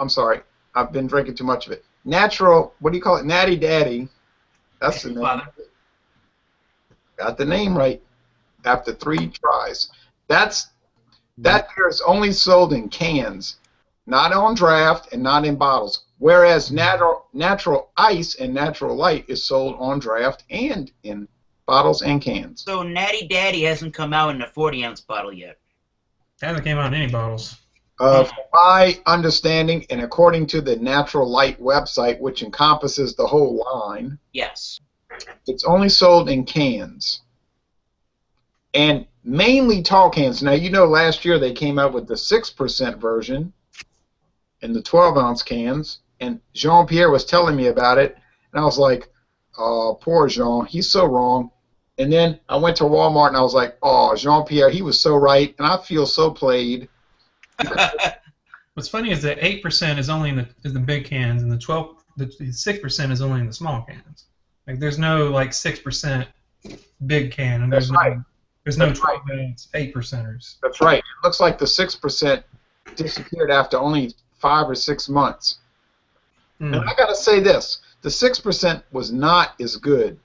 B: I'm sorry, I've been drinking too much of it. Natural, what do you call it? Natty Daddy. That's the name.
C: Father.
B: Got the name right after 3 tries. That beer is only sold in cans, not on draft and not in bottles. Whereas natural ice and Natural Light is sold on draft and in bottles and cans.
C: So Natty Daddy hasn't come out in a 40-ounce bottle yet.
F: Hasn't came out in any bottles.
B: From my understanding, and according to the Natural Light website, which encompasses the whole line,
C: Yes.
B: it's only sold in cans. And mainly tall cans. Now, you know last year they came out with the 6% version in the 12-ounce cans, and Jean-Pierre was telling me about it, and I was like, oh, poor Jean, he's so wrong. And then I went to Walmart, and I was like, oh, Jean-Pierre, he was so right, and I feel so played.
F: What's funny is that 8% is only in the big cans, and the 6% is only in the small cans. Like there's no like 6% big can, and
B: That's right.
F: There's no
B: That's right.
F: 12-ounce 8%ers.
B: That's right. It looks like the 6% disappeared after only 5 or 6 months. And I got to say this. The 6% was not as good.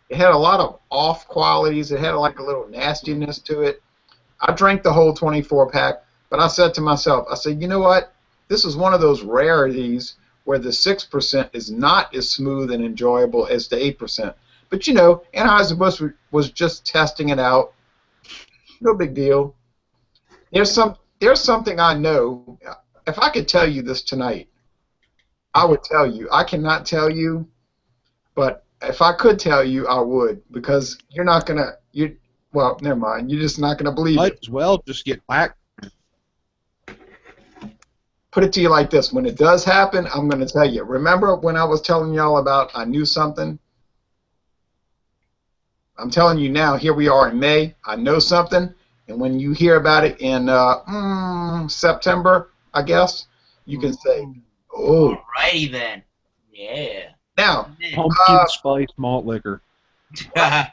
B: It had a lot of off qualities. It had like a little nastiness to it. I drank the whole 24-pack, but I said to myself, I said, you know what? This is one of those rarities where the 6% is not as smooth and enjoyable as the 8%. But, you know, Anheuser-Busch was just testing it out. No big deal. There's something I know. If I could tell you this tonight, I would tell you. I cannot tell you, but if I could tell you, I would, because you're not going to, well, never mind. You're just not going to believe
G: Might
B: it.
G: as well just get whacked.
B: Put it to you like this. When it does happen, I'm going to tell you. Remember when I was telling y'all about I knew something? I'm telling you now, here we are in May. I know something. And when you hear about it in September, I guess, you can say, oh.
C: Alrighty then. Yeah.
B: Now,
G: Pumpkin spice malt liquor.
B: I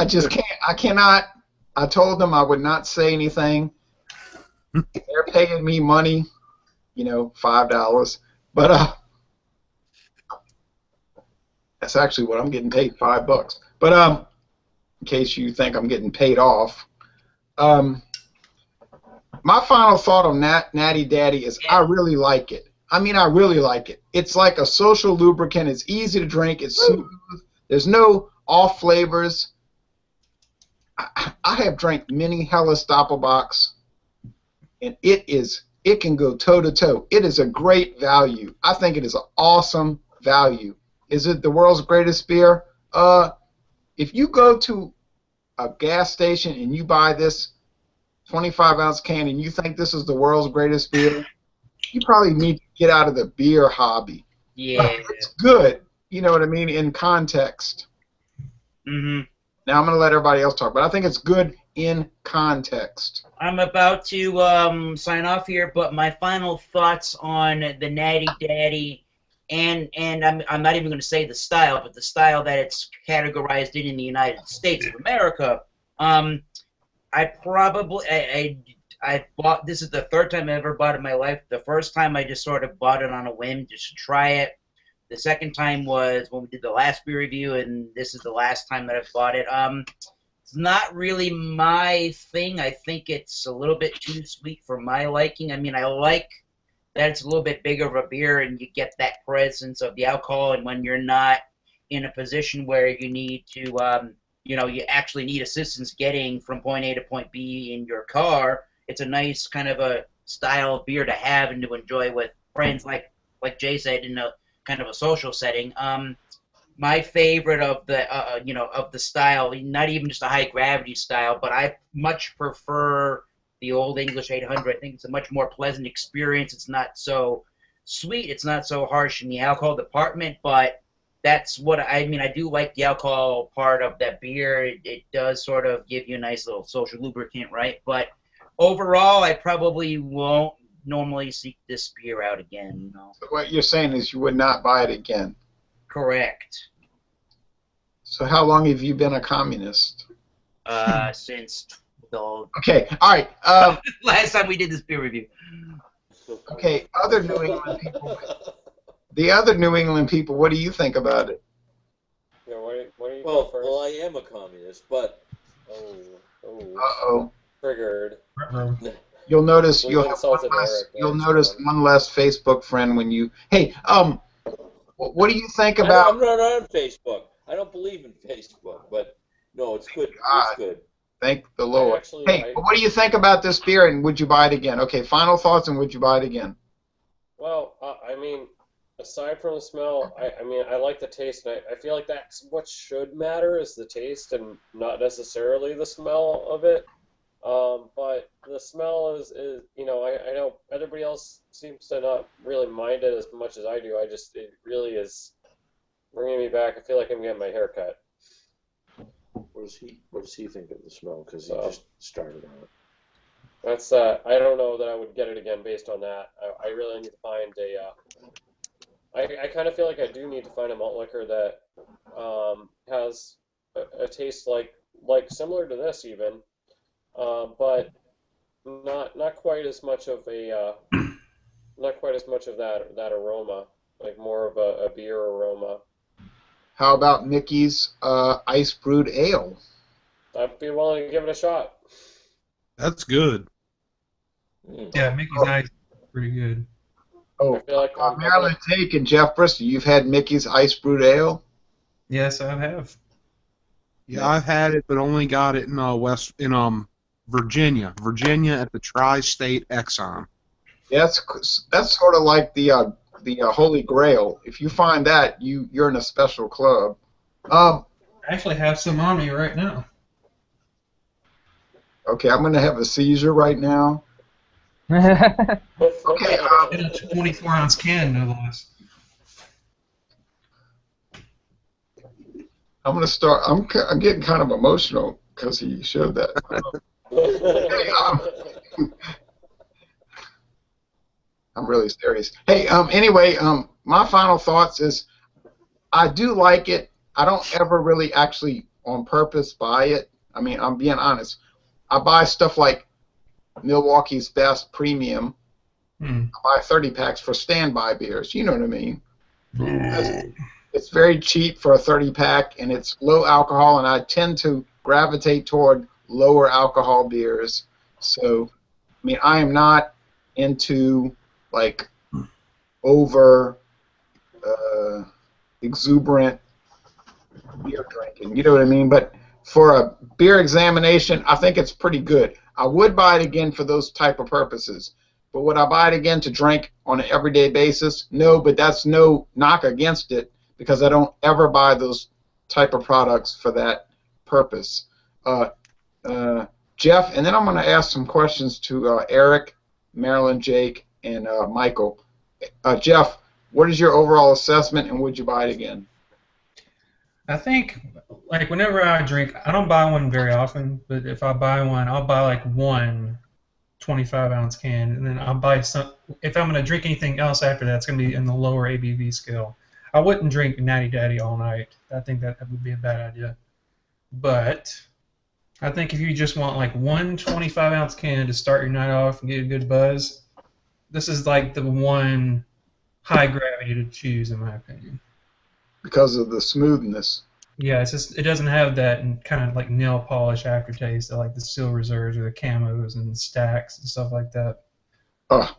B: just can't. I cannot. I told them I would not say anything. They're paying me money, you know, $5. But that's actually what I'm getting paid, $5. But in case you think I'm getting paid off, my final thought on Natty Daddy is I really like it. I mean, I really like it. It's like a social lubricant. It's easy to drink. It's smooth. There's no off flavors. I have drank many Helles Doppelbocks, and it can go toe to toe. It is a great value. I think it is an awesome value. Is it the world's greatest beer? If you go to a gas station and you buy this 25-ounce can and you think this is the world's greatest beer, you probably need to get out of the beer hobby.
C: Yeah.
B: But it's good, you know what I mean, in context.
C: Mm-hmm.
B: Now I'm going to let everybody else talk, but I think it's good in context.
C: I'm about to sign off here, but my final thoughts on the Natty Daddy, and I'm not even going to say the style, but the style that it's categorized in the United States of America. I bought, this is the third time I ever bought it in my life. The first time I just sort of bought it on a whim just to try it. The second time was when we did the last beer review, and this is the last time that I've bought it. It's not really my thing. I think it's a little bit too sweet for my liking. I mean, I like that it's a little bit bigger of a beer and you get that presence of the alcohol, and when you're not in a position where you need to, you know, you actually need assistance getting from point A to point B in your car, it's a nice kind of a style of beer to have and to enjoy with friends, like Jay said, in a kind of a social setting. My favorite of the you know, of the style, not even just a high gravity style, but I much prefer the Old English 800. I think it's a much more pleasant experience. It's not so sweet. It's not so harsh in the alcohol department, but that's what I mean. I do like the alcohol part of that beer. It does sort of give you a nice little social lubricant, right? But overall, I probably won't normally seek this beer out again. You know.
B: So what you're saying is you would not buy it again.
C: Correct.
B: So how long have you been a communist?
C: Since the
B: Okay, all right.
C: last time we did this beer review.
B: Okay, other New England people. The other New England people, what do you think about it?
D: Yeah, what do you
E: Well,
D: go first?
E: well, I am a communist, but
B: Uh-oh.
D: Triggered.
B: You'll notice
D: We've
B: you'll have
D: insulted Eric,
B: you'll
D: that's
B: notice
D: fine.
B: one less Facebook friend when you. Hey, What do you think
E: I'm
B: about?
E: not on Facebook. I don't believe in Facebook, but no, it's good. It's good.
B: Thank the
D: I
B: Lord.
D: actually,
B: Hey, what do you think about this beer, and would you buy it again? Okay, final thoughts, and would you buy it again?
D: well, I mean, aside from the smell, I mean, I like the taste, and I feel like that's what should matter is the taste and not necessarily the smell of it. But the smell is you know, I know everybody else seems to not really mind it as much as I do. It really is bringing me back. I feel like I'm getting my hair cut.
E: What does he think of the smell? Because he
D: So
E: just started on it.
D: that's I don't know that I would get it again based on that. I really need to find I kind of feel like I do need to find a malt liquor that has a taste like similar to this even, but not quite as much of a not quite as much of that aroma, like more of a beer aroma.
B: How about Mickey's ice brewed ale?
D: I'd be willing to give it a shot.
G: That's good.
E: Mm.
F: Yeah, Mickey's Ice is pretty good.
B: Oh,
D: I feel like I'm
B: Marilyn Jake and Jeff Bristol, you've had Mickey's ice brewed ale?
F: Yes, I have.
G: Yeah, I've had it, but only got it in Virginia at the Tri-State Exxon.
B: Yeah, that's sort of like the Holy Grail. If you find that, you're in a special club.
F: I actually have some on me right now.
B: Okay, I'm gonna have a seizure right now.
D: okay.
B: Okay,
F: In a 24-ounce can, no less.
B: I'm gonna start. I'm getting kind of emotional because he showed that. Hey, I'm really serious. Hey, anyway, my final thoughts is I do like it. I don't ever really actually on purpose buy it. I mean, I'm being honest. I buy stuff like Milwaukee's Best Premium. I buy 30 packs for standby beers. You know what I mean? It's very cheap for a 30 pack, and it's low alcohol, and I tend to gravitate toward lower alcohol beers. So, I mean, I am not into like over exuberant beer drinking. You know what I mean? But for a beer examination, I think it's pretty good. I would buy it again for those type of purposes. But would I buy it again to drink on an everyday basis? No, but that's no knock against it because I don't ever buy those type of products for that purpose. Jeff, and then I'm going to ask some questions to Eric, Marilyn, Jake, and Michael. Jeff, what is your overall assessment, and would you buy it again?
F: I think, like, whenever I drink, I don't buy one very often, but if I buy one, I'll buy like one 25-ounce can, and then I'll buy some. If I'm going to drink anything else after that, it's going to be in the lower ABV scale. I wouldn't drink Natty Daddy all night. I think that would be a bad idea. But I think if you just want like one 25-ounce can to start your night off and get a good buzz, this is like the one high gravity to choose, in my opinion.
B: Because of the smoothness.
F: Yeah, it's just it doesn't have that kind of like nail polish aftertaste that like the Steel Reserves or the Camos and Stacks and stuff like that.
B: Oh,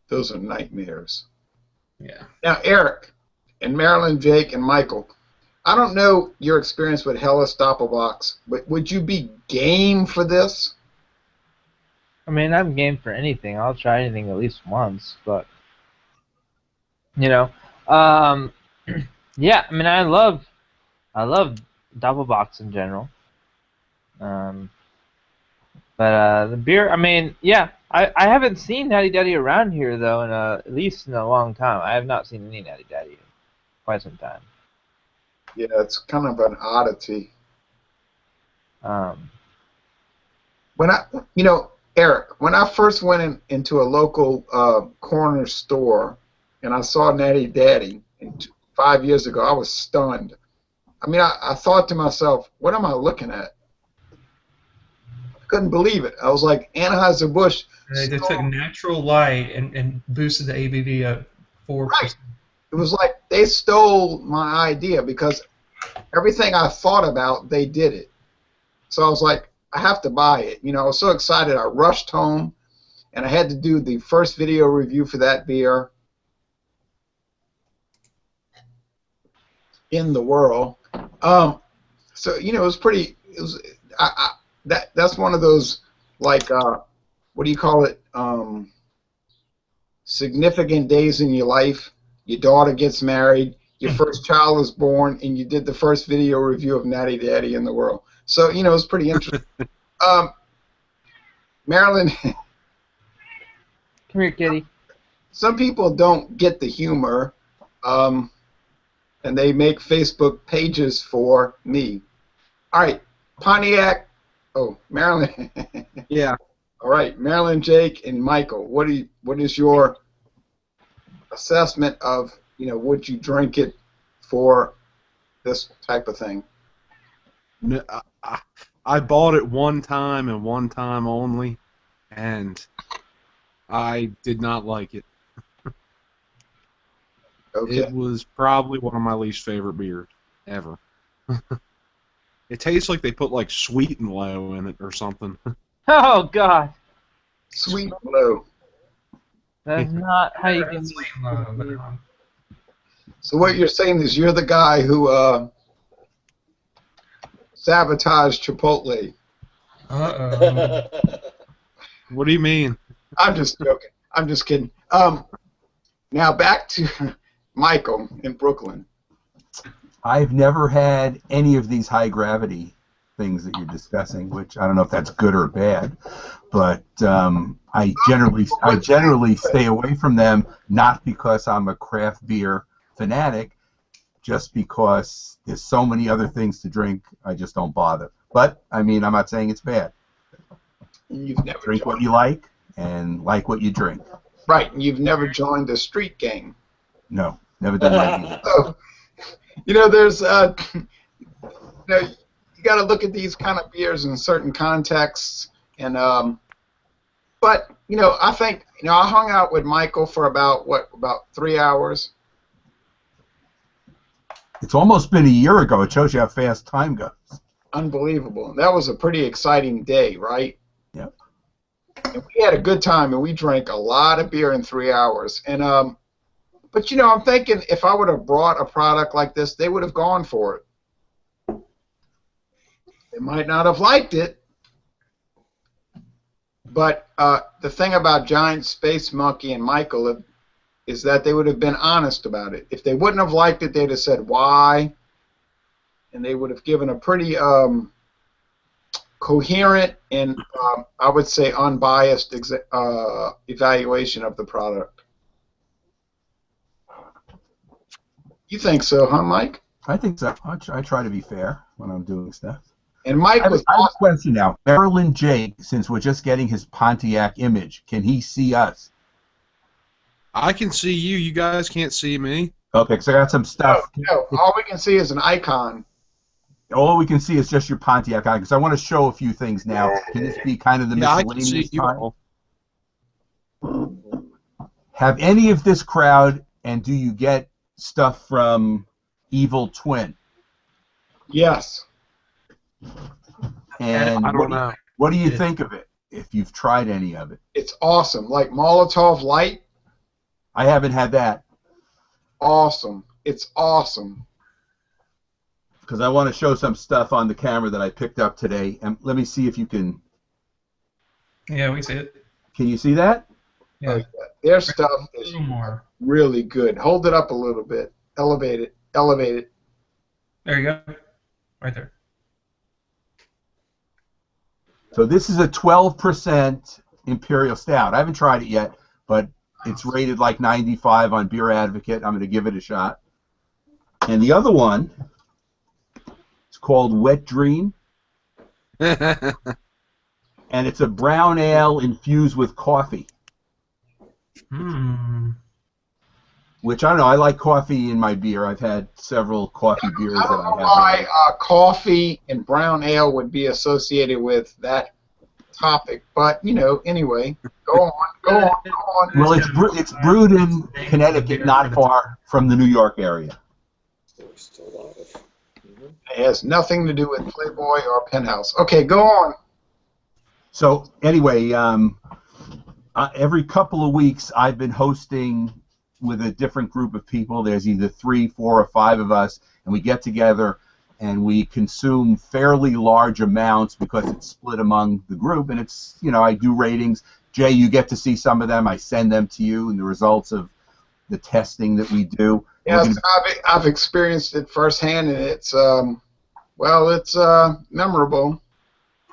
B: those are nightmares.
F: Yeah.
B: Now, Eric and Marilyn, Jake, and Michael, I don't know your experience with Helles Doppelbox, but would you be game for this?
H: I mean, I'm game for anything. I'll try anything at least once, but you know, yeah. I mean, I love Doppelbox in general. But the beer, I mean, yeah. I haven't seen Natty Daddy around here though, at least in a long time. I have not seen any Natty Daddy in quite some time.
B: Yeah, it's kind of an oddity. When Eric, when I first went into a local corner store and I saw Natty Daddy 5 years ago, I was stunned. I mean, I thought to myself, what am I looking at? I couldn't believe it. I was like, Anheuser-Busch.
F: They took natural light and boosted the ABV up 4%.
B: Right. It was like they stole my idea because everything I thought about, they did it. So I was like, I have to buy it. You know, I was so excited. I rushed home, and I had to do the first video review for that beer. in the world. So you know, it was pretty. It was that's one of those like what do you call it? Significant days in your life. Your daughter gets married. Your first child is born, and you did the first video review of Natty Daddy in the world. So you know, it was pretty interesting. Marilyn,
H: Come here, kitty.
B: some people don't get the humor, and they make Facebook pages for me. All right, Pontiac. Oh, Marilyn.
G: Yeah.
B: All right, Marilyn, Jake, and Michael. What is your assessment of, you know, would you drink it for this type of thing?
G: No, I bought it one time and one time only, and I did not like it.
B: Okay.
G: It was probably one of my least favorite beers ever. It tastes like they put like Sweet and Low in it or something.
H: Oh God,
B: Sweet Blow.
H: that's not how you can.
B: So what you're saying is you're the guy who sabotaged Chipotle.
F: Uh-oh.
G: What do you mean?
B: I'm just joking. I'm just kidding. Now back to Michael in Brooklyn.
A: I've never had any of these high gravity things that you're discussing, which I don't know if that's good or bad, but I generally stay away from them, not because I'm a craft beer fanatic, just because there's so many other things to drink. I just don't bother. But I mean, I'm not saying it's bad.
B: You've never
A: Drink what
B: joined,
A: you like and like what you drink.
B: right? And you've never joined a street gang.
A: No, never done that either.
B: So, you know, there's you know, you got to look at these kind of beers in certain contexts, and but you know, I think, you know, I hung out with Michael for about 3 hours.
A: It's almost been a year ago. It shows you how fast time goes.
B: Unbelievable. That was a pretty exciting day, right?
A: Yep.
B: And we had a good time, and we drank a lot of beer in 3 hours. And but you know, I'm thinking if I would have brought a product like this, they would have gone for it. They might not have liked it, but the thing about Giant Space Monkey and Michael is that they would have been honest about it. If they wouldn't have liked it, they'd have said why, and they would have given a pretty coherent and I would say unbiased evaluation of the product. You think so, huh, Mike?
A: I think so. I try to be fair when I'm doing stuff.
B: And Mike
A: I have
B: was
A: a
B: awesome.
A: question now. Marilyn Jake, since we're just getting his Pontiac image, can he see us?
G: I can see you. You guys can't see me.
A: Okay, because I got some stuff.
B: No, all we can see is an icon.
A: All we can see is just your Pontiac icon, because I want to show a few things now. Can this be kind of the
G: Yeah, I can see
A: miscellaneous
G: you
A: time?
G: all.
A: Have any of this crowd, and do you get stuff from Evil Twin?
B: Yes.
A: And
G: I don't know.
A: what do you think of it, if you've tried any of it?
B: It's awesome. Like Molotov Light,
A: I haven't had that,
B: awesome. It's awesome.
A: because I want to show some stuff on the camera that I picked up today. And let me see if you can.
F: Yeah, we see it.
A: Can you see that?
F: Yeah.
B: Their stuff
F: A
B: is
F: little more.
B: really good. Hold it up a little bit. Elevate it. Elevate it.
F: There you go. Right there.
A: So this is a 12% Imperial Stout. I haven't tried it yet, but it's rated like 95 on Beer Advocate. I'm going to give it a shot. And the other one is called Wet Dream, and it's a brown ale infused with coffee, which I don't know. I like coffee in my beer. I've had several coffee beers
B: I
A: that
B: don't
A: I
B: know
A: have.
B: why coffee and brown ale would be associated with that topic, but you know, anyway, go on.
A: Well, it's brewed in Connecticut, not far from the New York area.
D: Still alive.
B: It has nothing to do with Playboy or Penthouse. Okay, go on.
A: So anyway, every couple of weeks I've been hosting with a different group of people. There's either 3, 4, or 5 of us, and we get together and we consume fairly large amounts because it's split among the group. And it's, I do ratings. Jay, you get to see some of them. I send them to you and the results of the testing that we do.
B: Yes, I've experienced it firsthand, and it's it's memorable.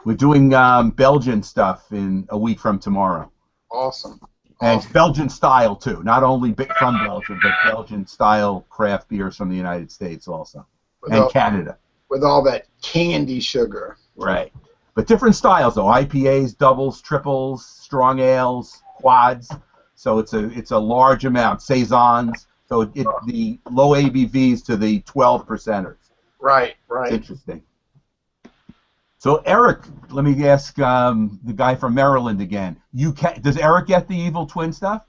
A: We're doing Belgian stuff in a week from tomorrow.
B: Awesome.
A: And it's Belgian style too, not only from Belgium, but Belgian style craft beers from the United States also, and Canada.
B: With all that candy sugar.
A: Right. But different styles though: IPAs, doubles, triples, strong ales, quads. So it's a large amount. Saisons. So the low ABVs to the 12%ers.
B: Right.
A: It's interesting. So Eric, let me ask the guy from Maryland again. Does Eric get the Evil Twin stuff?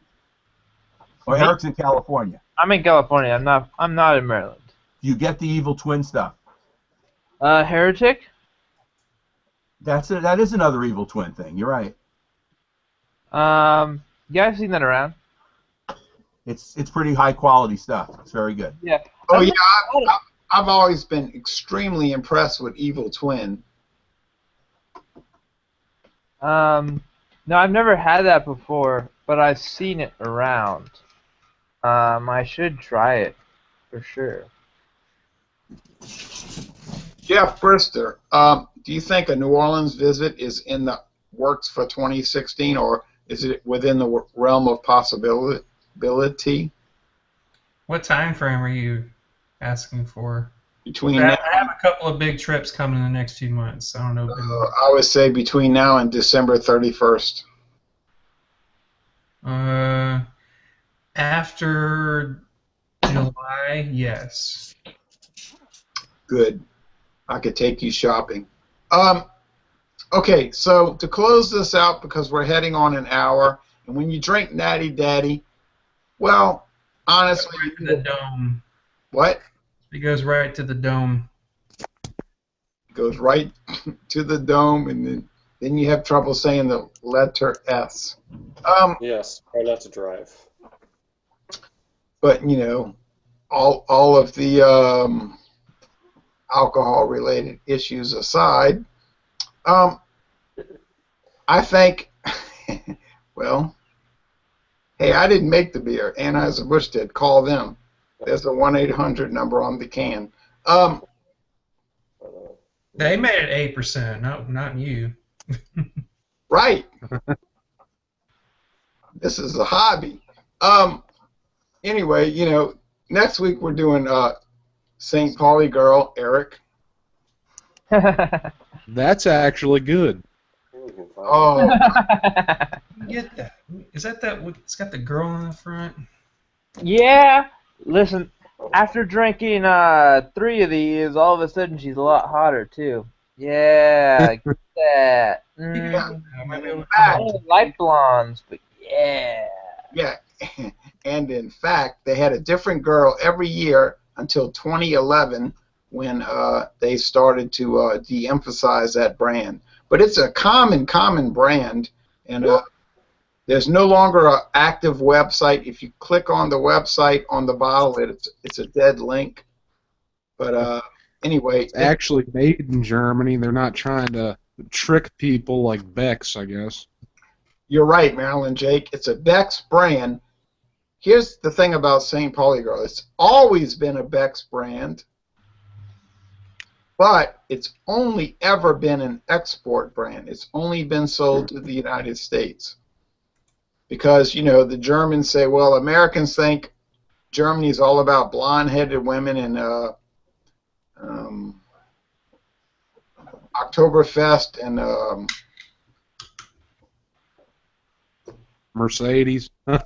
A: Or Eric's in California?
H: I'm in California. I'm not in Maryland.
A: Do you get the Evil Twin stuff?
H: Heretic?
A: That is another Evil Twin thing. You're right.
H: Yeah, I've seen that around.
A: It's pretty high quality stuff. It's very good.
H: Yeah.
B: Oh yeah, I've always been extremely impressed with Evil Twin.
H: No, I've never had that before, but I've seen it around. I should try it for sure.
B: Jeff Brister, do you think a New Orleans visit is in the works for 2016, or is it within the realm of possibility?
F: What time frame are you asking for?
B: Between
F: I have a couple of big trips coming in the next 2 months. I don't know.
B: I would say between now and December 31st.
F: After July, yes.
B: Good. I could take you shopping. Okay, so to close this out, because we're heading on an hour, and when you drink Natty Daddy, well, honestly,
F: Right to the dome.
B: What?
F: It goes right to the dome.
B: It goes right to the dome, and then you have trouble saying the letter S.
D: Yes, try not to drive.
B: But all of the alcohol-related issues aside, I think, well, hey, I didn't make the beer. Anheuser-Busch did. Call them. There's a 1-800 number on the can.
F: They made it 8%, not you.
B: Right. This is a hobby. Anyway, next week we're doing St. Pauli Girl, Eric.
G: That's actually good.
B: Oh.
F: Get that? Is that it's got the girl on the front?
H: Yeah. Listen, after drinking 3 of these, all of a sudden she's a lot hotter too. Yeah, get that.
B: Yeah.
H: I don't like blondes, but yeah.
B: Yeah. And in fact, they had a different girl every year until 2011 when they started to de-emphasize that brand. But it's a common brand, and there's no longer an active website. If you click on the website on the bottle, it's a dead link. But anyway,
G: it's actually made in Germany. They're not trying to trick people like Beck's, I guess.
B: You're right, Marilyn Jake. It's a Beck's brand. Here's the thing about St. Pauli Girl. It's always been a Beck's brand, but it's only ever been an export brand. It's only been sold to the United States. Because, the Germans say, well, Americans think Germany's all about blonde-headed women and Oktoberfest and
G: Mercedes.
B: I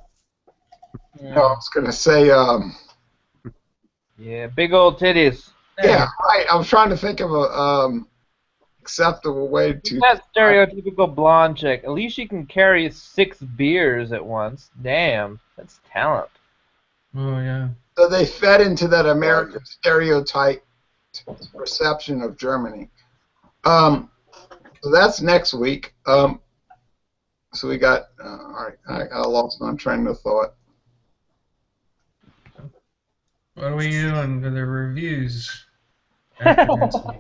B: was going to say
H: yeah, big old titties.
B: Yeah, right. I was trying to think of a acceptable way to.
H: That stereotypical blonde chick. At least she can carry 6 beers at once. Damn, that's talent.
F: Oh yeah.
B: So they fed into that American stereotype perception of Germany. So that's next week. So we got. All right, I lost my train of thought.
F: What are we doing for the reviews after next week?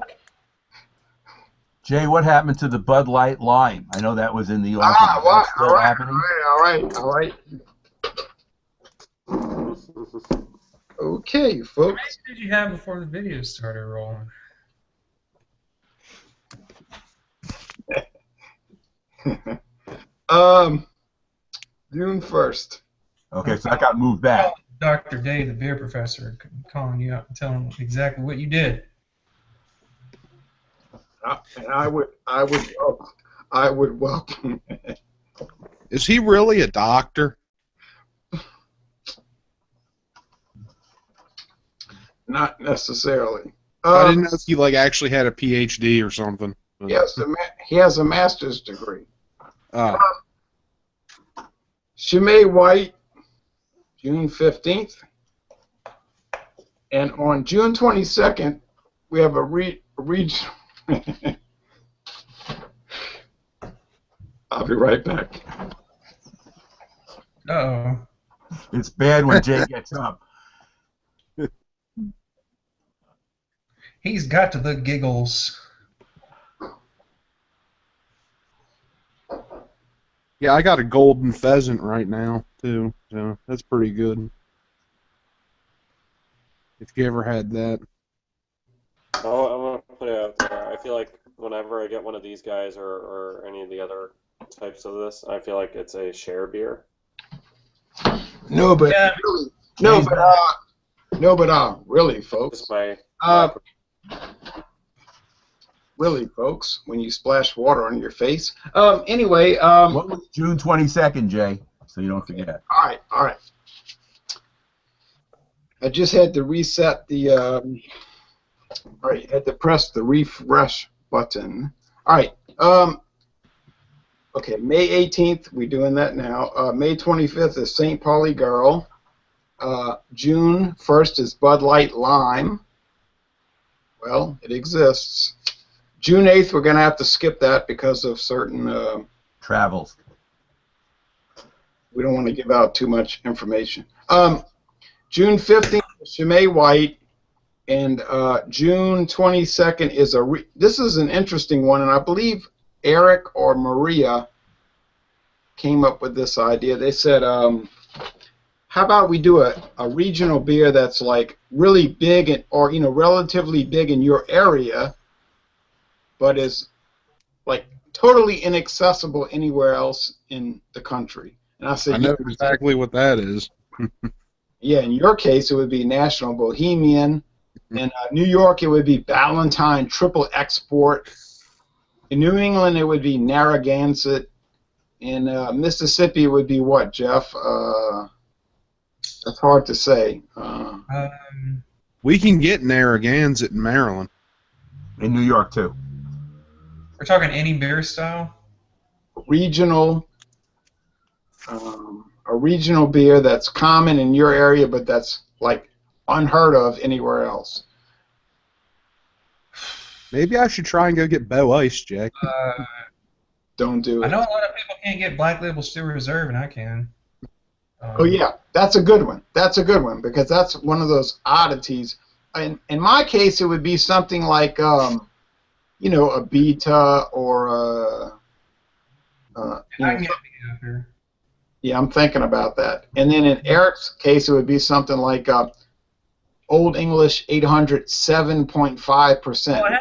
A: Jay, what happened to the Bud Light Lime? I know that was in the offer. Is
B: What?
A: that still happening?
B: All right. Okay,
F: How many
B: folks.
F: did you have before the video started rolling?
B: June 1st.
A: Okay, so that got moved back.
F: Dr. Day, the beer professor, calling you up and telling him exactly what you did.
B: And I would welcome.
G: Is he really a doctor?
B: Not necessarily.
G: I didn't know if he like actually had a PhD or something.
B: Yes, he has a master's degree. Chimay White, June 15th. And on June 22nd, we have a regional. I'll be right back.
F: Uh-oh.
A: It's bad when Jay gets up.
F: He's got the giggles.
G: Yeah, I got a golden pheasant right now too, so that's pretty good. If you ever had that.
D: Oh, I'm gonna put it out there. I feel like whenever I get one of these guys or any of the other types of this, I feel like it's a share beer.
B: No, but
F: Yeah.
B: really, really, folks.
D: It's my
B: Really, folks, when you splash water on your face. Anyway,
A: What was June 22nd, Jay? So you don't forget.
B: all right. I just had to reset the. All right, had to press the refresh button. All right. Okay, May 18th, we're doing that now. May 25th is St. Pauli Girl. June 1st is Bud Light Lime. Well, it exists. June 8th, we're going to have to skip that because of certain...
A: Travels.
B: We don't want to give out too much information. June 15th is Chimay White, and June 22nd is this is an interesting one, and I believe Eric or Maria came up with this idea. They said, how about we do a regional beer that's like really big or relatively big in your area, but is like totally inaccessible anywhere else in the country. And I said,
G: I know exactly what that is.
B: yeah, in your case it would be National Bohemian. In New York it would be Ballantine Triple Export. In New England it would be Narragansett. In Mississippi it would be what, Jeff? That's hard to say.
G: We can get Narragansett in Maryland.
A: In New York, too.
F: We're talking any beer style?
B: Regional, a regional beer that's common in your area, but that's like unheard of anywhere else.
G: Maybe I should try and go get Bow Ice, Jack.
B: Don't do it.
F: I know a lot of people can't get Black Label Steel Reserve, and I can.
B: Oh yeah, that's a good one. That's a good one because that's one of those oddities. In my case, it would be something like, a Beta or
F: I can get Beta here.
B: yeah, I'm thinking about that. And then in Eric's case, it would be something like Old English 800 7.5%.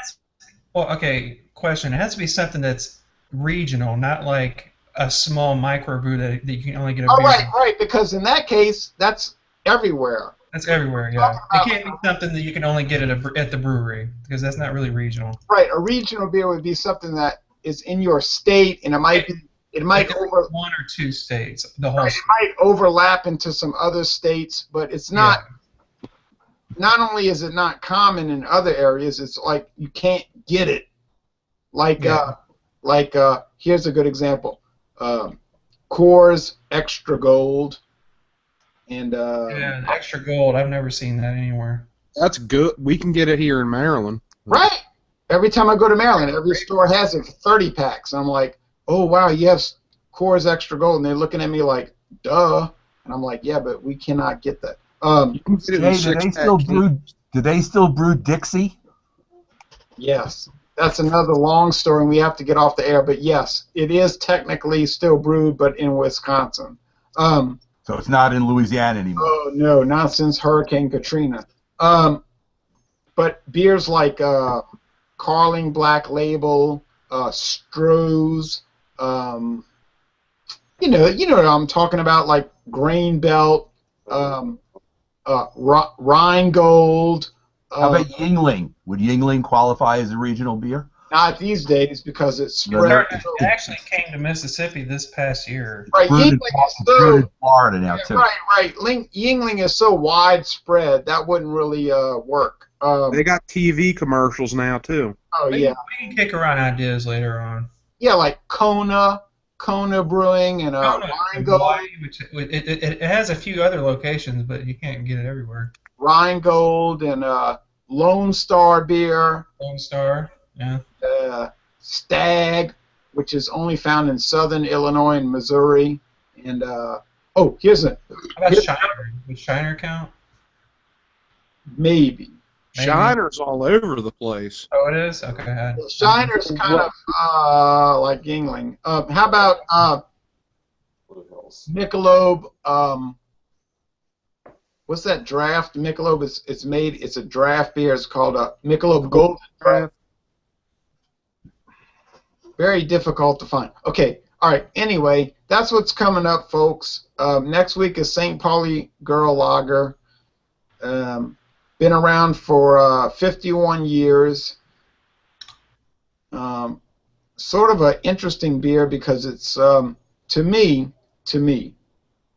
F: Well, okay, question. It has to be something that's regional, not like a small microbrew that you can only get a beer.
B: Right, because in that case, that's everywhere.
F: That's everywhere, yeah. It can't be something that you can only get at the brewery, because that's not really regional.
B: Right, a regional beer would be something that is in your state, and it might
F: Like one or two states, the whole.
B: Right, it might overlap into some other states, but it's not.
F: Yeah.
B: Not only is it not common in other areas, it's like you can't get it. Like here's a good example. Coors Extra Gold, and
F: yeah, the Extra Gold. I've never seen that anywhere.
G: That's good. We can get it here in Maryland.
B: right. Every time I go to Maryland, every store has it for 30 packs. I'm like, oh wow, you have Coors Extra Gold, and they're looking at me like, duh, and I'm like, yeah, but we cannot get that. Um,
A: Hey, do they still brew Dixie?
B: yes, that's another long story, and we have to get off the air. But yes, it is technically still brewed, but in Wisconsin.
A: So it's not in Louisiana anymore.
B: Oh no, not since Hurricane Katrina. But beers like Carling Black Label, Stroh's, you know what I'm talking about, like Grain Belt, Rheingold.
A: How about Yingling? Would Yingling qualify as a regional beer?
B: Not these days because it's
A: Yeah,
B: spread.
F: It actually came to Mississippi this past year.
B: Right,
A: Brewed
B: Yingling is
A: in
B: so
A: Florida now too.
B: right. Yingling is so widespread that wouldn't really work.
G: They got TV commercials now too.
B: Oh
F: We
B: yeah,
F: can kick around ideas later on.
B: yeah, like Kona Brewing and Rheingold.
F: Hawaii, which it has a few other locations, but you can't get it everywhere.
B: Rheingold and Lone Star Beer,
F: Lone Star, yeah.
B: Stag, which is only found in southern Illinois and Missouri, and here's
F: How about Shiner? Would Shiner count?
B: maybe.
G: Shiner's all over the place.
F: Oh, it is? Okay.
B: Shiner's kind of like Yingling. How about
D: Blue Hills.
B: Michelob? What's that draft? Michelob it's a draft beer. It's called a Michelob Golden Draft. Very difficult to find. Okay, all right. Anyway, that's what's coming up, folks. Next week is St. Pauli Girl Lager. Been around for 51 years. Sort of an interesting beer because it's to me,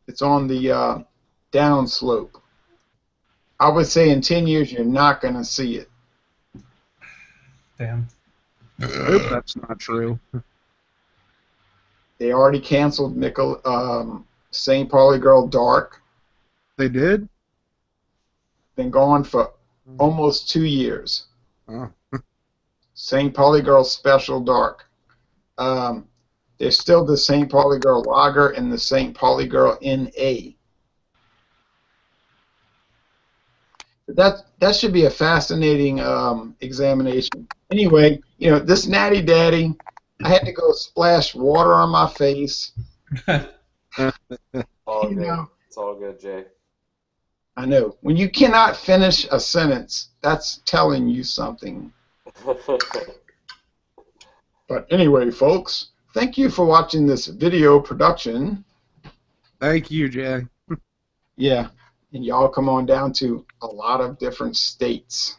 B: it's on the down slope. I would say in 10 years you're not going to see it.
F: Damn.
G: I hope that's not true.
B: They already canceled St. Pauli Girl Dark.
G: They did?
B: Been going for almost 2 years.
G: Oh.
B: St. Pauli Girl Special Dark. There's still the St. Pauli Girl Lager and the St. Pauli Girl NA. That should be a fascinating examination. Anyway, this Natty Daddy, I had to go splash water on my face.
D: All
B: You
D: good.
B: know.
D: It's all good, Jay.
B: I know. When you cannot finish a sentence, that's telling you something. But anyway, folks, thank you for watching this video production.
G: Thank you, Jay.
B: Yeah, and y'all come on down to a lot of different states.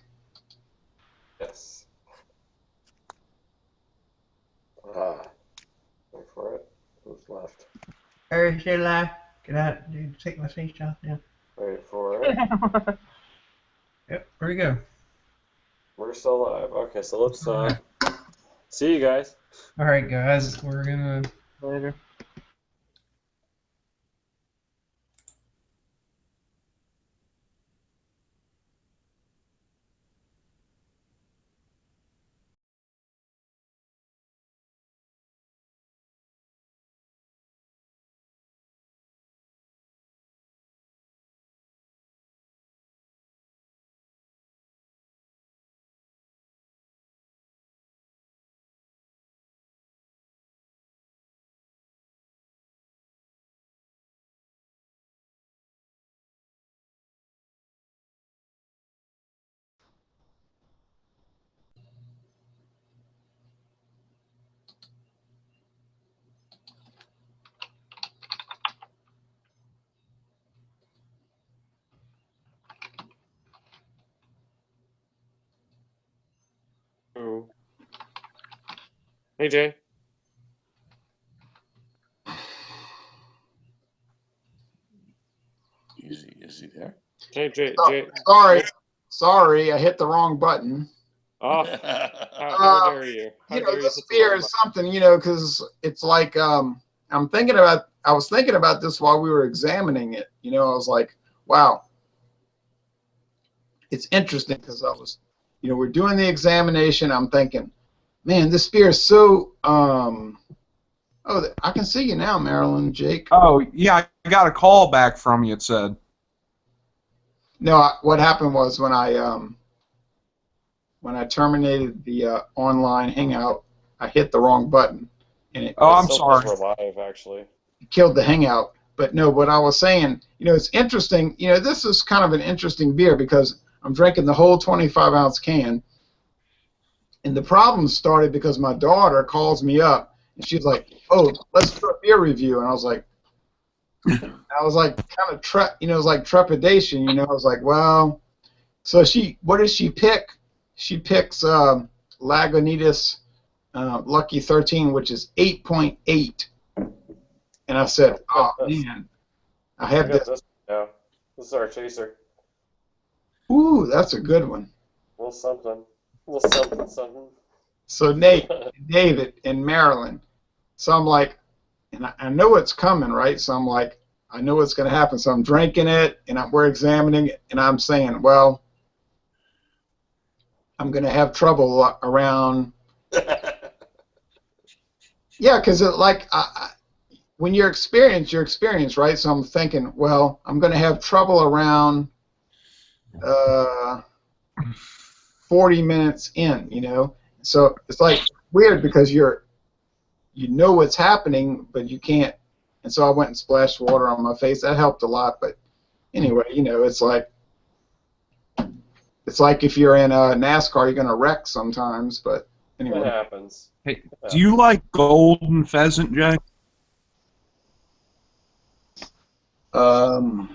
D: Yes. Wait for it. Who's left?
I: Are you live? Can I take my face off now?
D: Wait for it.
F: Yep, where you go?
D: We're still live. Okay, so let's see you guys.
F: All right, guys, we're gonna later.
D: Oh. Hey, Jay.
E: Is he there?
D: Hey, Jay.
B: Oh,
D: Jay.
B: sorry, I hit the wrong button.
D: Oh, how dare you? How dare you
B: This
D: hit the
B: beer
D: wrong
B: is something, because it's like I was thinking about this while we were examining it. I was like, wow, it's interesting because I was, we're doing the examination. I'm thinking, man, this beer is so. I can see you now, Marilyn, Jake.
G: Oh, yeah, I got a call back from you, it said.
B: No, what happened was when I terminated the online hangout, I hit the wrong button, and it
G: Oh, I'm
D: Still
G: sorry.
D: says we're live, actually.
B: killed the hangout. But no, what I was saying, it's interesting. This is kind of an interesting beer because I'm drinking the whole 25-ounce can, and the problem started because my daughter calls me up, and she's like, "Oh, let's do a beer review," and I was like, kind of it was like trepidation. I was like, well, so what does she pick? She picks Lagunitas Lucky 13, which is 8.8. And I said, oh, man, I
D: I
B: have
D: got
B: this.
D: this. Yeah, this is our chaser.
B: Ooh, that's a good one.
D: Little something. Little something, something.
B: So David in Maryland. So I'm like, and I know it's coming, right? So I'm like, I know what's going to happen. So I'm drinking it, and we're examining it, and I'm saying, well, I'm going to have trouble around. Yeah, because when you're experienced, right? So I'm thinking, well, I'm going to have trouble around 40 minutes in, So it's like weird because you know what's happening, but you can't. And so I went and splashed water on my face. That helped a lot. But anyway, it's like if you're in a NASCAR, you're going to wreck sometimes. But
D: It
B: anyway.
D: happens.
G: Hey, do you like golden pheasant, Jay?
B: Oh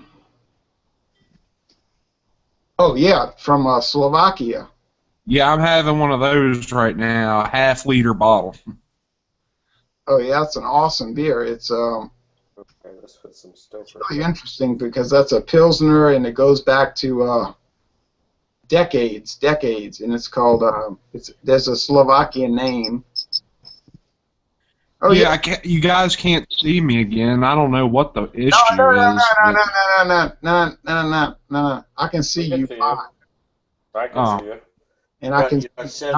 B: yeah, from Slovakia.
G: Yeah, I'm having one of those right now, a half-liter bottle.
B: Oh yeah, that's an awesome beer. It's
D: Okay, let's put some stuff.
B: really interesting because that's a Pilsner and it goes back to decades, and it's called there's a Slovakian name. Oh
G: yeah, you guys can't see me again. I don't know what the issue is.
B: No. I can see you fine.
D: I can see you.
B: And I can see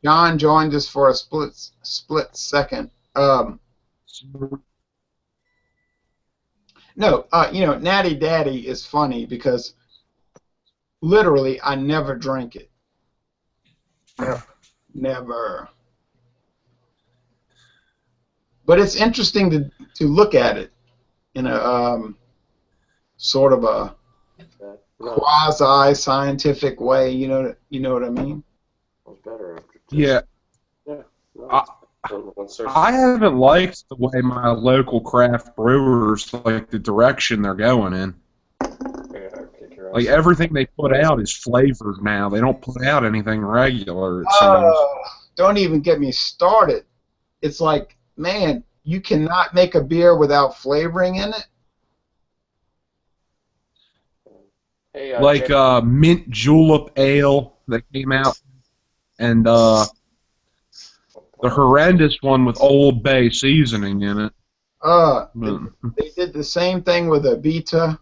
B: John joined us for a split second. No, Natty Daddy is funny because literally I never drink it. Never. But it's interesting to look at it in a sort of a quasi-scientific way. You know what I mean?
G: Yeah. I haven't liked the way my local craft brewers like the direction they're going in. Like everything they put out is flavored now. They don't put out anything regular. It seems.
B: Don't even get me started. It's like, man, you cannot make a beer without flavoring in it.
D: Hey,
G: Like mint julep ale that came out, and the horrendous one with Old Bay seasoning in it.
B: They did the same thing with a Beta.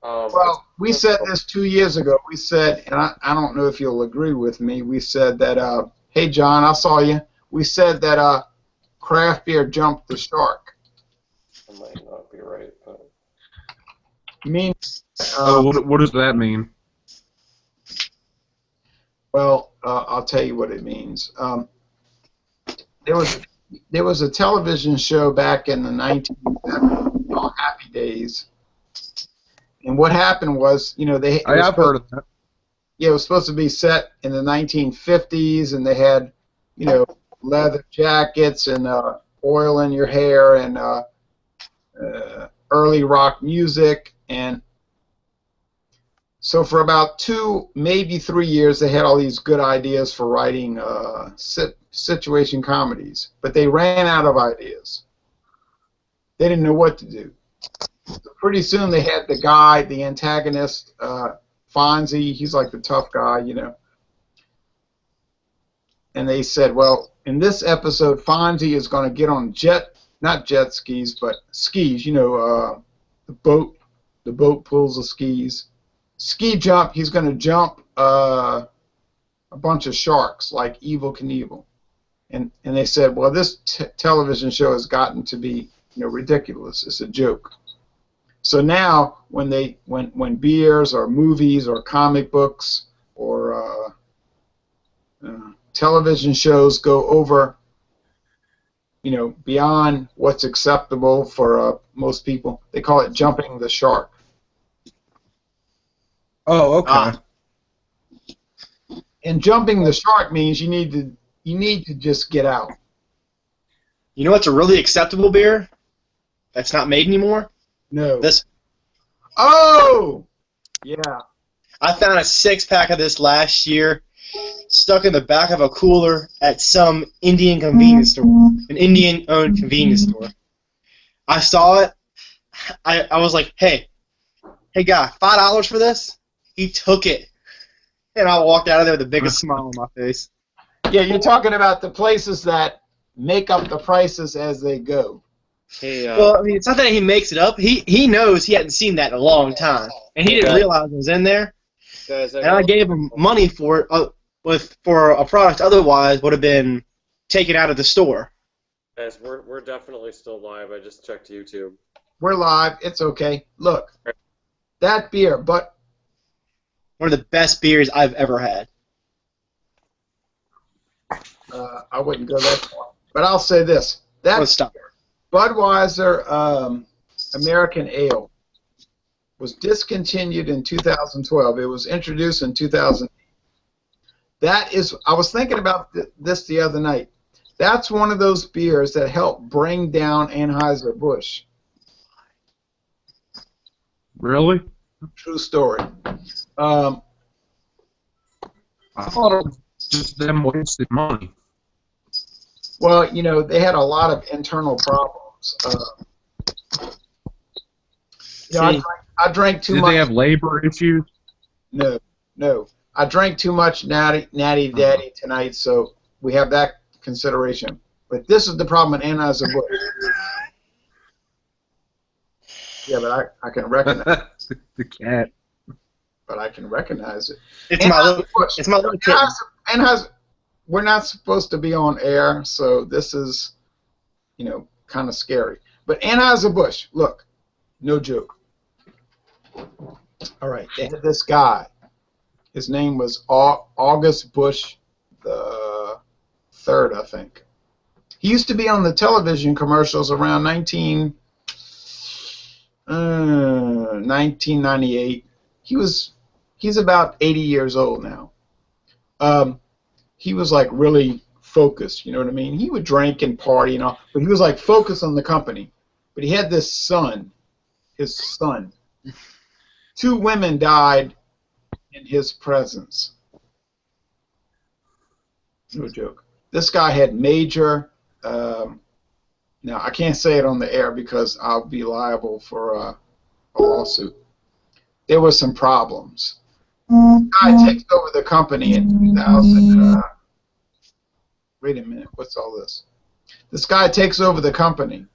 B: Well, we said this 2 years ago. We said, and I don't know if you'll agree with me, we said that, hey, John, I saw you. We said that craft beer jumped the shark.
D: I might not be right, but...
G: What does that mean?
B: Well, I'll tell you what it means. There was a television show back in the 1970s called Happy Days. And what happened was,
G: I've heard of that.
B: Yeah, it was supposed to be set in the 1950s, and they had, leather jackets and oil in your hair and early rock music. And so for about 2, maybe 3 years, they had all these good ideas for writing situation comedies, but they ran out of ideas. They didn't know what to do. So pretty soon they had the antagonist, Fonzie. He's like the tough guy, And they said, well, in this episode, Fonzie is going to get on not jet skis, but skis. The boat pulls the skis. Ski jump. He's going to jump a bunch of sharks like Evel Knievel. And they said, well, this television show has gotten to be ridiculous. It's a joke. So now when beers or movies or comic books or television shows go over, beyond what's acceptable for most people, they call it jumping the shark.
J: Oh, okay.
B: And jumping the shark means you need to just get out.
J: You know what's a really acceptable beer that's not made anymore?
B: No.
J: This.
B: Oh! Yeah.
J: I found a 6-pack of this last year stuck in the back of a cooler at some Indian convenience store, an Indian-owned convenience store. I saw it. I was like, hey guy, $5 for this? He took it. And I walked out of there with the biggest smile on my face.
B: Yeah, you're talking about the places that make up the prices as they go.
J: Hey, well, I mean, it's not that he makes it up. He knows he hadn't seen that in a long time, and he didn't realize it was in there.
D: Guys,
J: and I gave him money for it, for a product otherwise would have been taken out of the store.
D: Guys, we're definitely still live. I just checked YouTube.
B: We're live. It's okay. Look, that beer, but
J: one of the best beers I've ever had.
B: I wouldn't go that far, but I'll say this: that Budweiser American Ale was discontinued in 2012. It was introduced in 2008. That is, I was thinking about this the other night. That's one of those beers that helped bring down Anheuser-Busch.
G: Really?
B: True story.
G: I thought it was just them wasting money.
B: Well, they had a lot of internal problems. I drank too much.
G: Did they have labor issues?
B: No. I drank too much Natty Daddy tonight, so we have that consideration. But this is the problem in Anheuser-Busch. Yeah, but I can recognize
G: the cat.
B: But I can recognize it.
J: It's my little kid.
B: Anheuser, we're not supposed to be on air, so this is, kind of scary. But Anheuser-Busch, look, no joke. All right, they had this guy. His name was August Busch the Third, I think. He used to be on the television commercials around 1998. He's about 80 years old now. He was like really focused, you know what I mean? He would drink and party and all, but he was like focused on the company. But he had this son, his son. 2 women died in his presence. No joke. This guy had major, now I can't say it on the air because I'll be liable for a lawsuit. There were some problems. The guy takes over the company in 2000. Wait a minute, what's all this? This guy takes over the company.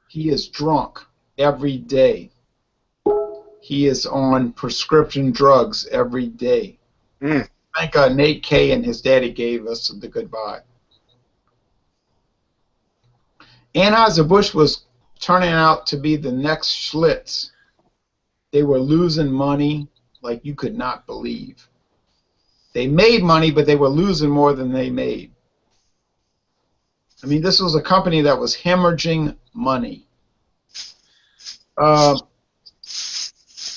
B: He is drunk every day. He is on prescription drugs every day. I think Nate K and his daddy gave us the goodbye. Anheuser-Busch was turning out to be the next Schlitz. They were losing money like you could not believe. They made money, but they were losing more than they made. I mean, this was a company that was hemorrhaging money.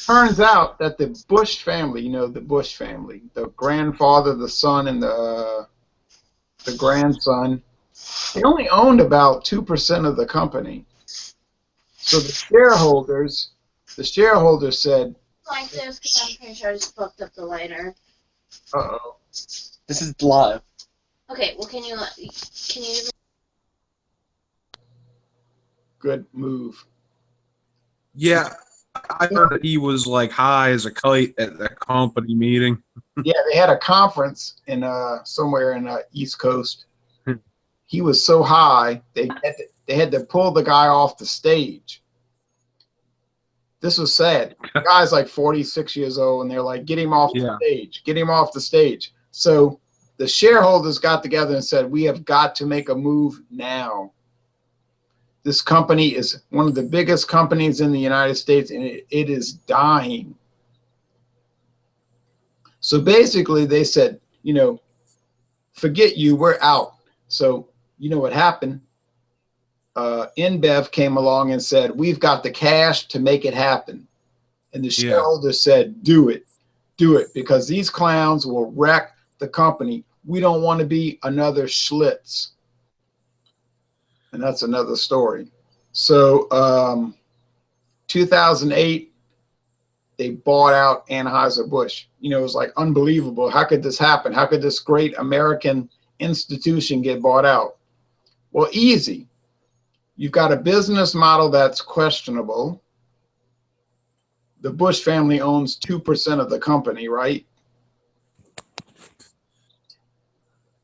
B: Turns out that the Bush family, the Bush family, the grandfather, the son, and the grandson, they only owned about 2% of the company. So the shareholders said,
K: Like this, because I'm pretty sure I just fucked up the lighter.
B: uh-oh.
J: This is live.
K: Okay, well, can you
B: Good move.
G: Yeah, I heard that he was like high as a kite at the company meeting.
B: Yeah, they had a conference in somewhere in East Coast. He was so high they had to pull the guy off the stage. This was sad. The guy's like 46 years old, and they're like, get him off the stage. Get him off the stage. So the shareholders got together and said, we have got to make a move now. This company is one of the biggest companies in the United States, and it is dying. So basically they said, you know, forget you, we're out. So you know what happened? InBev came along and said, we've got the cash to make it happen. And the shareholders said, do it, because these clowns will wreck the company. We don't want to be another Schlitz. And that's another story. So 2008, they bought out Anheuser-Busch. You know, it was like unbelievable. How could this happen? How could this great American institution get bought out? Well, easy. You've got a business model that's questionable. The Bush family owns 2% of the company, right?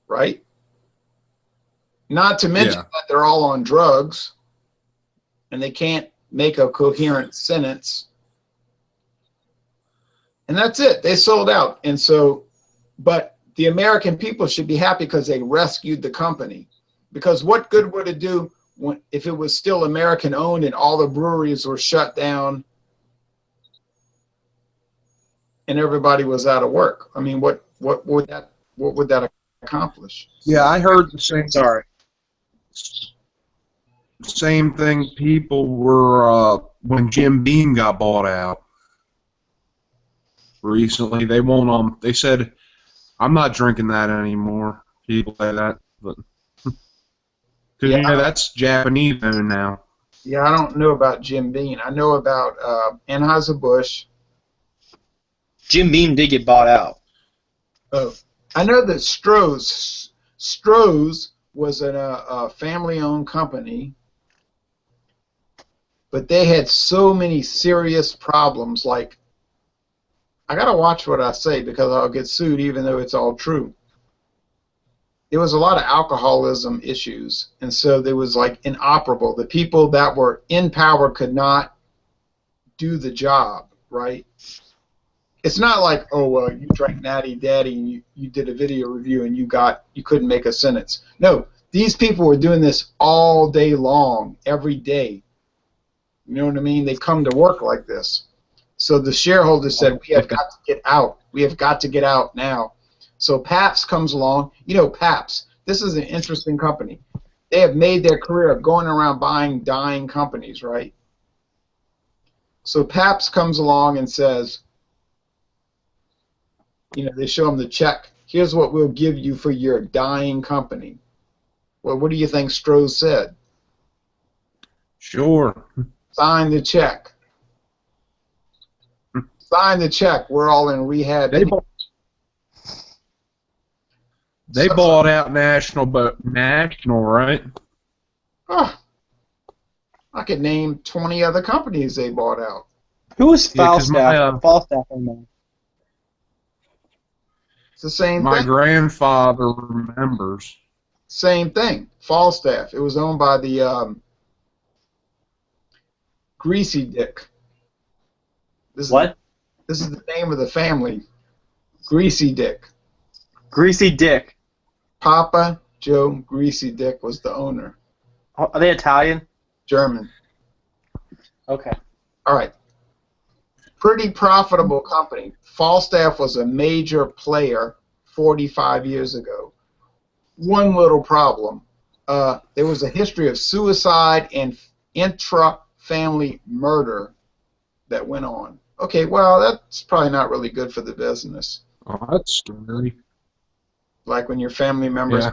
B: Right? Not to mention that they're all on drugs and they can't make a coherent sentence. And that's it. They sold out. And so, but the American people should be happy because they rescued the company. Because what good would it do if it was still American owned and all the breweries were shut down and everybody was out of work? I mean, what would that accomplish?
G: Yeah, I heard the same. Sorry. Same thing. People were when Jim Beam got bought out recently. They won't. They said, "I'm not drinking that anymore." People say that, but because you know that's Japanese owned now.
B: Yeah, I don't know about Jim Beam. I know about Anheuser-Busch.
J: Jim Beam did get bought out.
B: Oh, I know that Stroh's was a family-owned company, but they had so many serious problems. Like, I gotta watch what I say because I'll get sued, even though it's all true. There was a lot of alcoholism issues, and so there was like inoperable. The people that were in power could not do the job, right? It's not like, oh, well, you drank Natty Daddy and you did a video review and you couldn't make a sentence. No, these people were doing this all day long, every day. You know what I mean? They come to work like this. So the shareholders said, we have got to get out. We have got to get out now. So Pabst comes along. You know, Pabst, this is an interesting company. They have made their career of going around buying dying companies, right? So Pabst comes along and says, you know, they show them the check. Here's what we'll give you for your dying company. Well, what do you think Stroh said?
G: Sure.
B: Sign the check. Sign the check. We're all in rehab.
G: They bought out National, right?
B: Oh, I could name 20 other companies they bought out.
J: Who was Falstaff? Falstaff in there.
B: It's the same thing.
G: My grandfather remembers.
B: Same thing. Falstaff. It was owned by the Greasy Dick.
J: What?
B: This is the name of the family. Greasy Dick.
J: Greasy Dick.
B: Papa Joe Greasy Dick was the owner.
J: Are they Italian?
B: German.
J: Okay.
B: All right. Pretty profitable company. Falstaff was a major player 45 years ago. One little problem. There was a history of suicide and intra-family murder that went on. Okay, well, that's probably not really good for the business.
G: Oh, that's scary.
B: Like when your family members,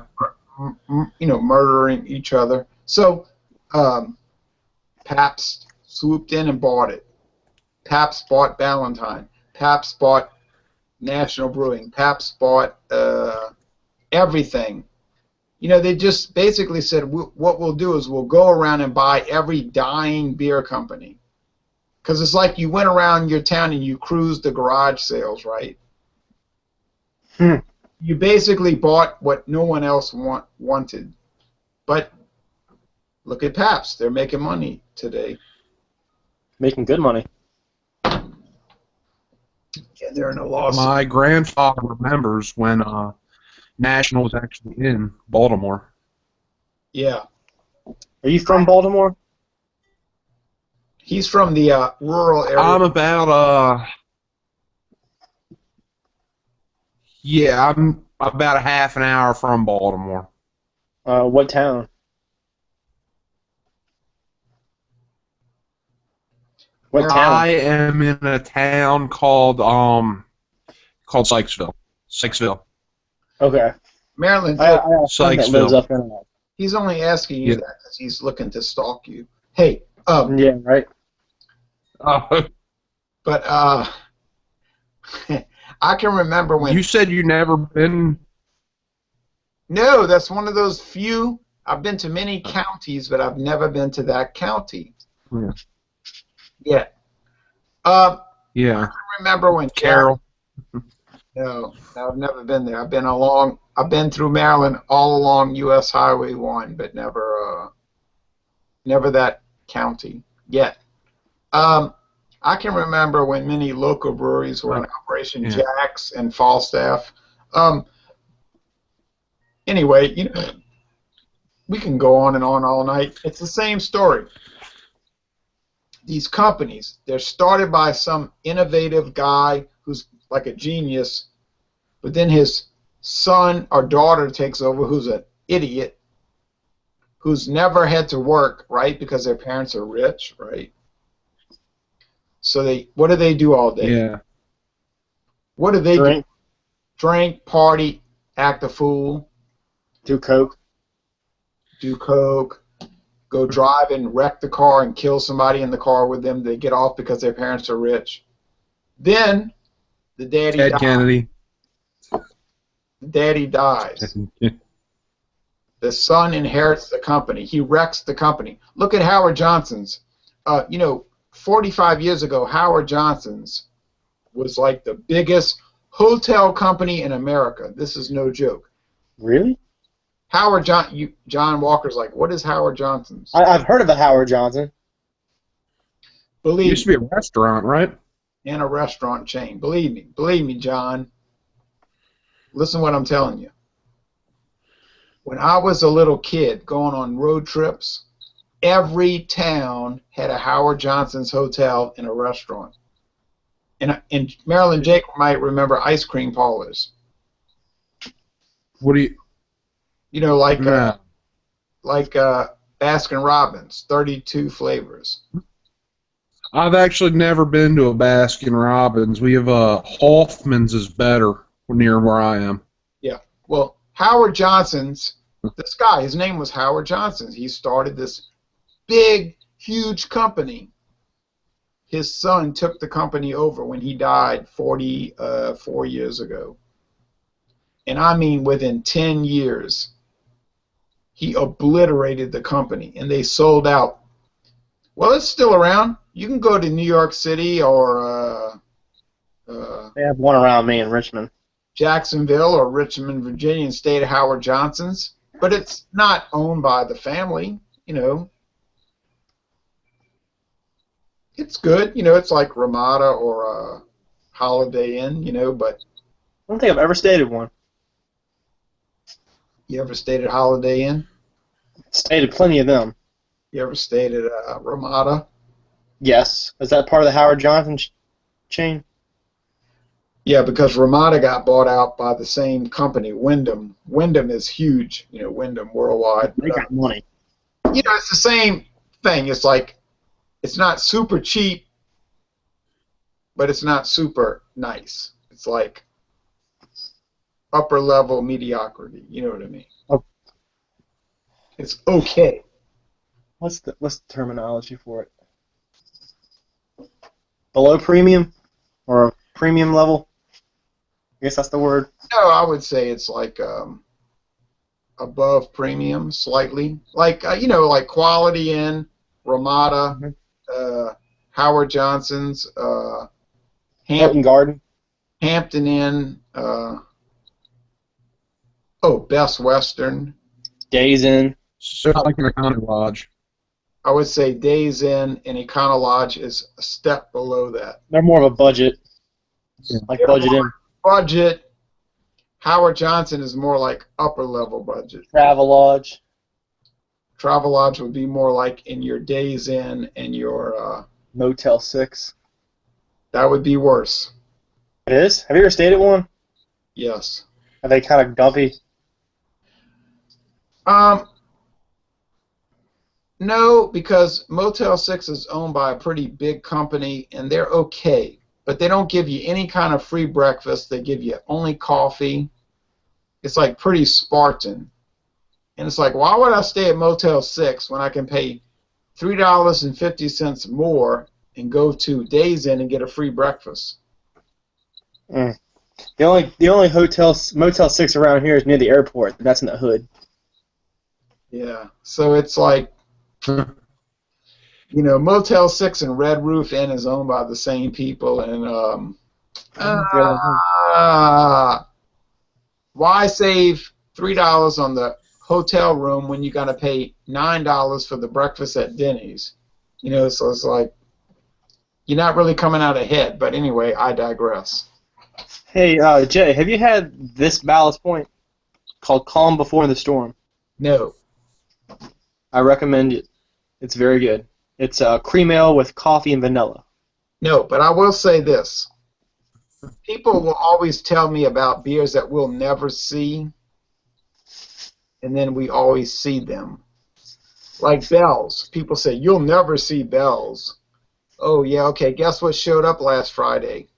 B: you know, murdering each other. So, Pabst swooped in and bought it. Pabst bought Ballantine. Pabst bought National Brewing. Pabst bought everything. You know, they just basically said, what we'll do is we'll go around and buy every dying beer company. Because it's like you went around your town and you cruised the garage sales, right? You basically bought what no one else wanted. But look at Pabst. They're making money today.
J: Making good money.
B: Yeah, they're in a loss.
G: My grandfather remembers when National was actually in Baltimore.
B: Yeah.
J: Are you from Baltimore?
B: He's from the rural area.
G: I'm about I'm about a half an hour from Baltimore.
J: What town? What town?
G: I am in a town called Sykesville. Sykesville.
J: Okay.
B: Maryland.
J: I have a friend that lives
G: Sykesville.
J: up in
B: He's only asking you
G: Yeah.
B: that because he's looking to stalk you. Hey,
J: yeah, right.
B: but I can remember when.
G: You said you never been.
B: No, that's one of those few. I've been to many counties, but I've never been to that county.
G: Yeah.
B: Yet.
G: Yeah.
B: I remember when
G: Carroll.
B: No, I've never been there. I've been through Maryland all along U.S. Highway 1, but never that county yet. I can remember when many local breweries were in Operation Jax and Falstaff. Anyway, we can go on and on all night. It's the same story. These companies, they're started by some innovative guy who's like a genius, but then his son or daughter takes over who's an idiot, who's never had to work, right, because their parents are rich, right? So what do they do all day?
G: Yeah.
B: What do they do? Drink, party, act a fool.
J: Do coke.
B: Do coke. Go drive and wreck the car and kill somebody in the car with them. They get off because their parents are rich. Then the daddy
G: Ted
B: dies.
G: Kennedy.
B: The daddy dies. The son inherits the company. He wrecks the company. Look at Howard Johnson's. 45 years ago, Howard Johnson's was like the biggest hotel company in America. This is no joke.
J: Really?
B: John Walker's like, what is Howard Johnson's?
J: I've heard of a Howard Johnson.
G: It used to be a restaurant, right?
B: And a restaurant chain. Believe me, John. Listen what I'm telling you. When I was a little kid going on road trips, every town had a Howard Johnson's hotel and a restaurant. And in Maryland, Jake might remember ice cream parlors.
G: What do you?
B: Like Baskin Robbins, 32 flavors.
G: I've actually never been to a Baskin Robbins. We have Hoffman's is better near where I am.
B: Yeah. Well, Howard Johnson's, this guy, his name was Howard Johnson. He started this big, huge company. His son took the company over when he died 44 years ago. And I mean within 10 years, he obliterated the company, and they sold out. Well, it's still around. You can go to New York City or
J: They have one around me in Richmond.
B: Jacksonville or Richmond, Virginia, and stay at Howard Johnson's, but it's not owned by the family, It's good, it's like Ramada or Holiday Inn, but...
J: I don't think I've ever stayed at one.
B: You ever stayed at Holiday Inn?
J: Stayed at plenty of them.
B: You ever stayed at Ramada?
J: Yes. Is that part of the Howard Johnson chain?
B: Yeah, because Ramada got bought out by the same company, Wyndham. Wyndham is huge, Wyndham worldwide.
J: They got money.
B: It's the same thing. It's like, it's not super cheap, but it's not super nice. It's like upper level mediocrity. You know what I mean?
J: Oh.
B: It's okay.
J: What's the terminology for it? Below premium, or a premium level? I guess that's the word.
B: No, I would say it's like above premium slightly. Like like Quality Inn, Ramada, Howard Johnson's,
J: Hampton Garden,
B: Hampton Inn. Best Western.
J: Days Inn.
G: So like an Econo Lodge.
B: I would say Days Inn and Econo Lodge is a step below that.
J: They're more of a budget. Yeah. Like Budget Inn.
B: Budget. Howard Johnson is more like upper level budget.
J: Travel Lodge.
B: Travel Lodge would be more like in your Days Inn and your
J: Motel 6.
B: That would be worse.
J: It is? Have you ever stayed at one?
B: Yes.
J: Are they kind of dumpy?
B: No, because Motel 6 is owned by a pretty big company, and they're okay. But they don't give you any kind of free breakfast. They give you only coffee. It's like pretty Spartan. And it's like, why would I stay at Motel 6 when I can pay $3.50 more and go to Days Inn and get a free breakfast?
J: Mm. The only Motel 6 around here is near the airport. That's in the hood.
B: Yeah. So it's like, Motel 6 and Red Roof Inn is owned by the same people, and why save $3 on the hotel room when you got to pay $9 for the breakfast at Denny's? So it's like you're not really coming out ahead. But anyway, I digress.
J: Hey, Jay, have you had this ballast point called Calm Before the Storm?
B: No.
J: I recommend it. It's very good. It's cream ale with coffee and vanilla.
B: No, but I will say this. People will always tell me about beers that we'll never see, and then we always see them. Like Bell's. People say, you'll never see Bell's. Oh, yeah, okay. Guess what showed up last Friday?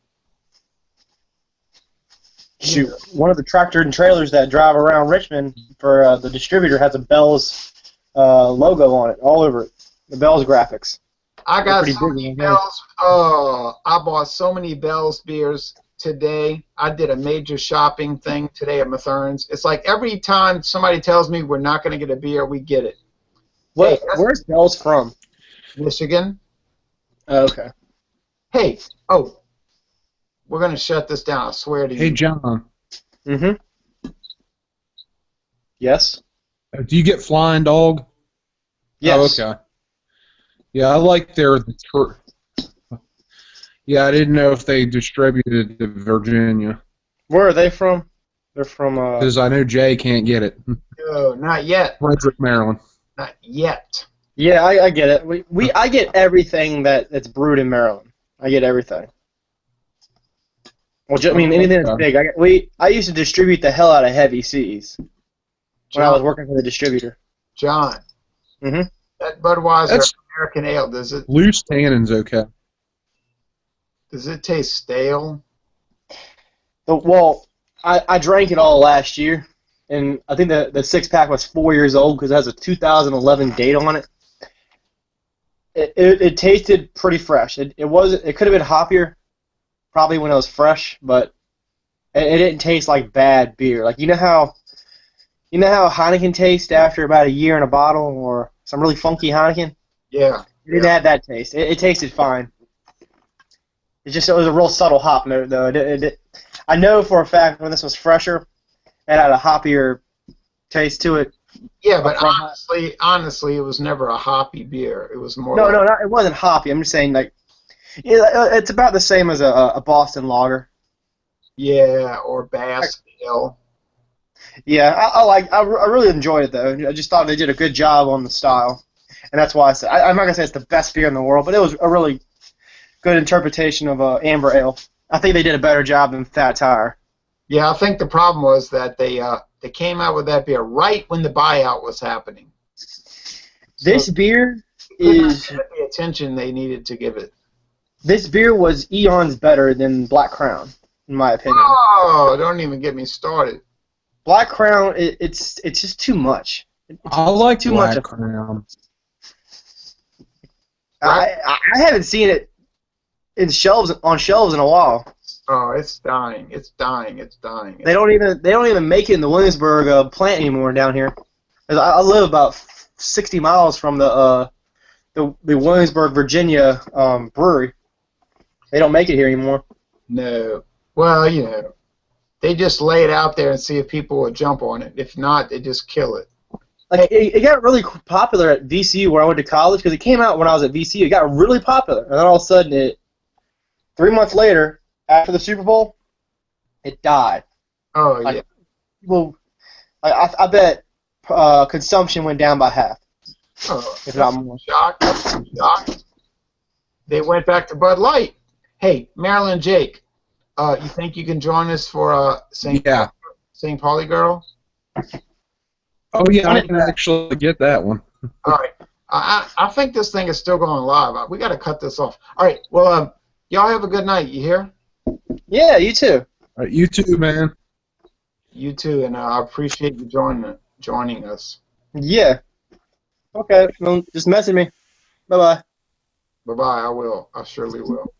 J: Shoot, one of the tractor and trailers that drive around Richmond for the distributor has a Bell's logo on it, all over it. The Bell's graphics.
B: I got so many Bell's. Oh, I bought so many Bell's beers today. I did a major shopping thing today at Mathern's. It's like every time somebody tells me we're not going to get a beer, we get it.
J: What? Hey, where's Bell's from?
B: Michigan.
J: Oh, okay.
B: Hey, we're going to shut this down. I swear to you.
G: Hey, John.
J: Mm-hmm. Yes?
G: Do you get Flying Dog?
J: Yes.
G: Oh, okay. Yeah, I like their... Yeah, I didn't know if they distributed to Virginia.
J: Where are they from? They're from...
G: Because I know Jay can't get it.
B: No, not yet.
G: Frederick, Maryland.
B: Not yet.
J: Yeah, I get it. I get everything that's brewed in Maryland. I get everything. Well, I mean, anything that's big. I used to distribute the hell out of Heavy Seas when I was working for the distributor.
B: John.
J: Mm-hmm.
B: That Budweiser American Ale, does it...
G: Loose tannins, okay.
B: Does it taste stale?
J: Well, I drank it all last year, and I think the 6-pack was 4 years old because it has a 2011 date on it. It tasted pretty fresh. It could have been hoppier, probably when it was fresh, but it didn't taste like bad beer. Like you know how Heineken tastes after about a year in a bottle, or some really funky Heineken.
B: Yeah.
J: It didn't have that taste. It tasted fine. It was a real subtle hop note, though. I know for a fact when this was fresher, it had a hoppier taste to it.
B: Yeah, but honestly, it was never a hoppy beer. It was more.
J: No, it wasn't hoppy. I'm just saying, like, it's about the same as a Boston Lager.
B: Yeah, or Basque Ale.
J: Yeah, I really enjoyed it though. I just thought they did a good job on the style, and that's why I said I'm not gonna say it's the best beer in the world, but it was a really good interpretation of amber ale. I think they did a better job than Fat Tire.
B: Yeah, I think the problem was that they came out with that beer right when the buyout was happening.
J: This beer is
B: the attention they needed to give it.
J: This beer was eons better than Black Crown, in my opinion.
B: Oh, don't even get me started.
J: Black Crown, it's just too much.
G: I like
J: too
G: Black
J: much.
G: Crown.
J: I haven't seen it on shelves in a while.
B: Oh, it's dying. It's dying. It's dying.
J: They don't even make it in the Williamsburg plant anymore down here. 'Cause I live about 60 miles from the Williamsburg, Virginia brewery. They don't make it here anymore.
B: No. Well, they just lay it out there and see if people will jump on it. If not, they just kill it.
J: Like it got really popular at VCU where I went to college because it came out when I was at VCU. It got really popular, and then all of a sudden, 3 months later, after the Super Bowl, it died.
B: Oh yeah.
J: Well, I bet consumption went down by half.
B: Oh,
J: if not more.
B: Shocked. they went back to Bud Light. Hey, Marilyn, Jake, you think you can join us for St. Pauli Girl?
G: Oh yeah, I can actually get that one.
B: All right. I think this thing is still going live. We got to cut this off. All right. Well, y'all have a good night. You hear?
J: Yeah, you too.
G: All right, you too, man.
B: You too, and I appreciate you joining us.
J: Yeah. Okay. Well, just message me. Bye bye.
B: Bye bye. I will. I surely will.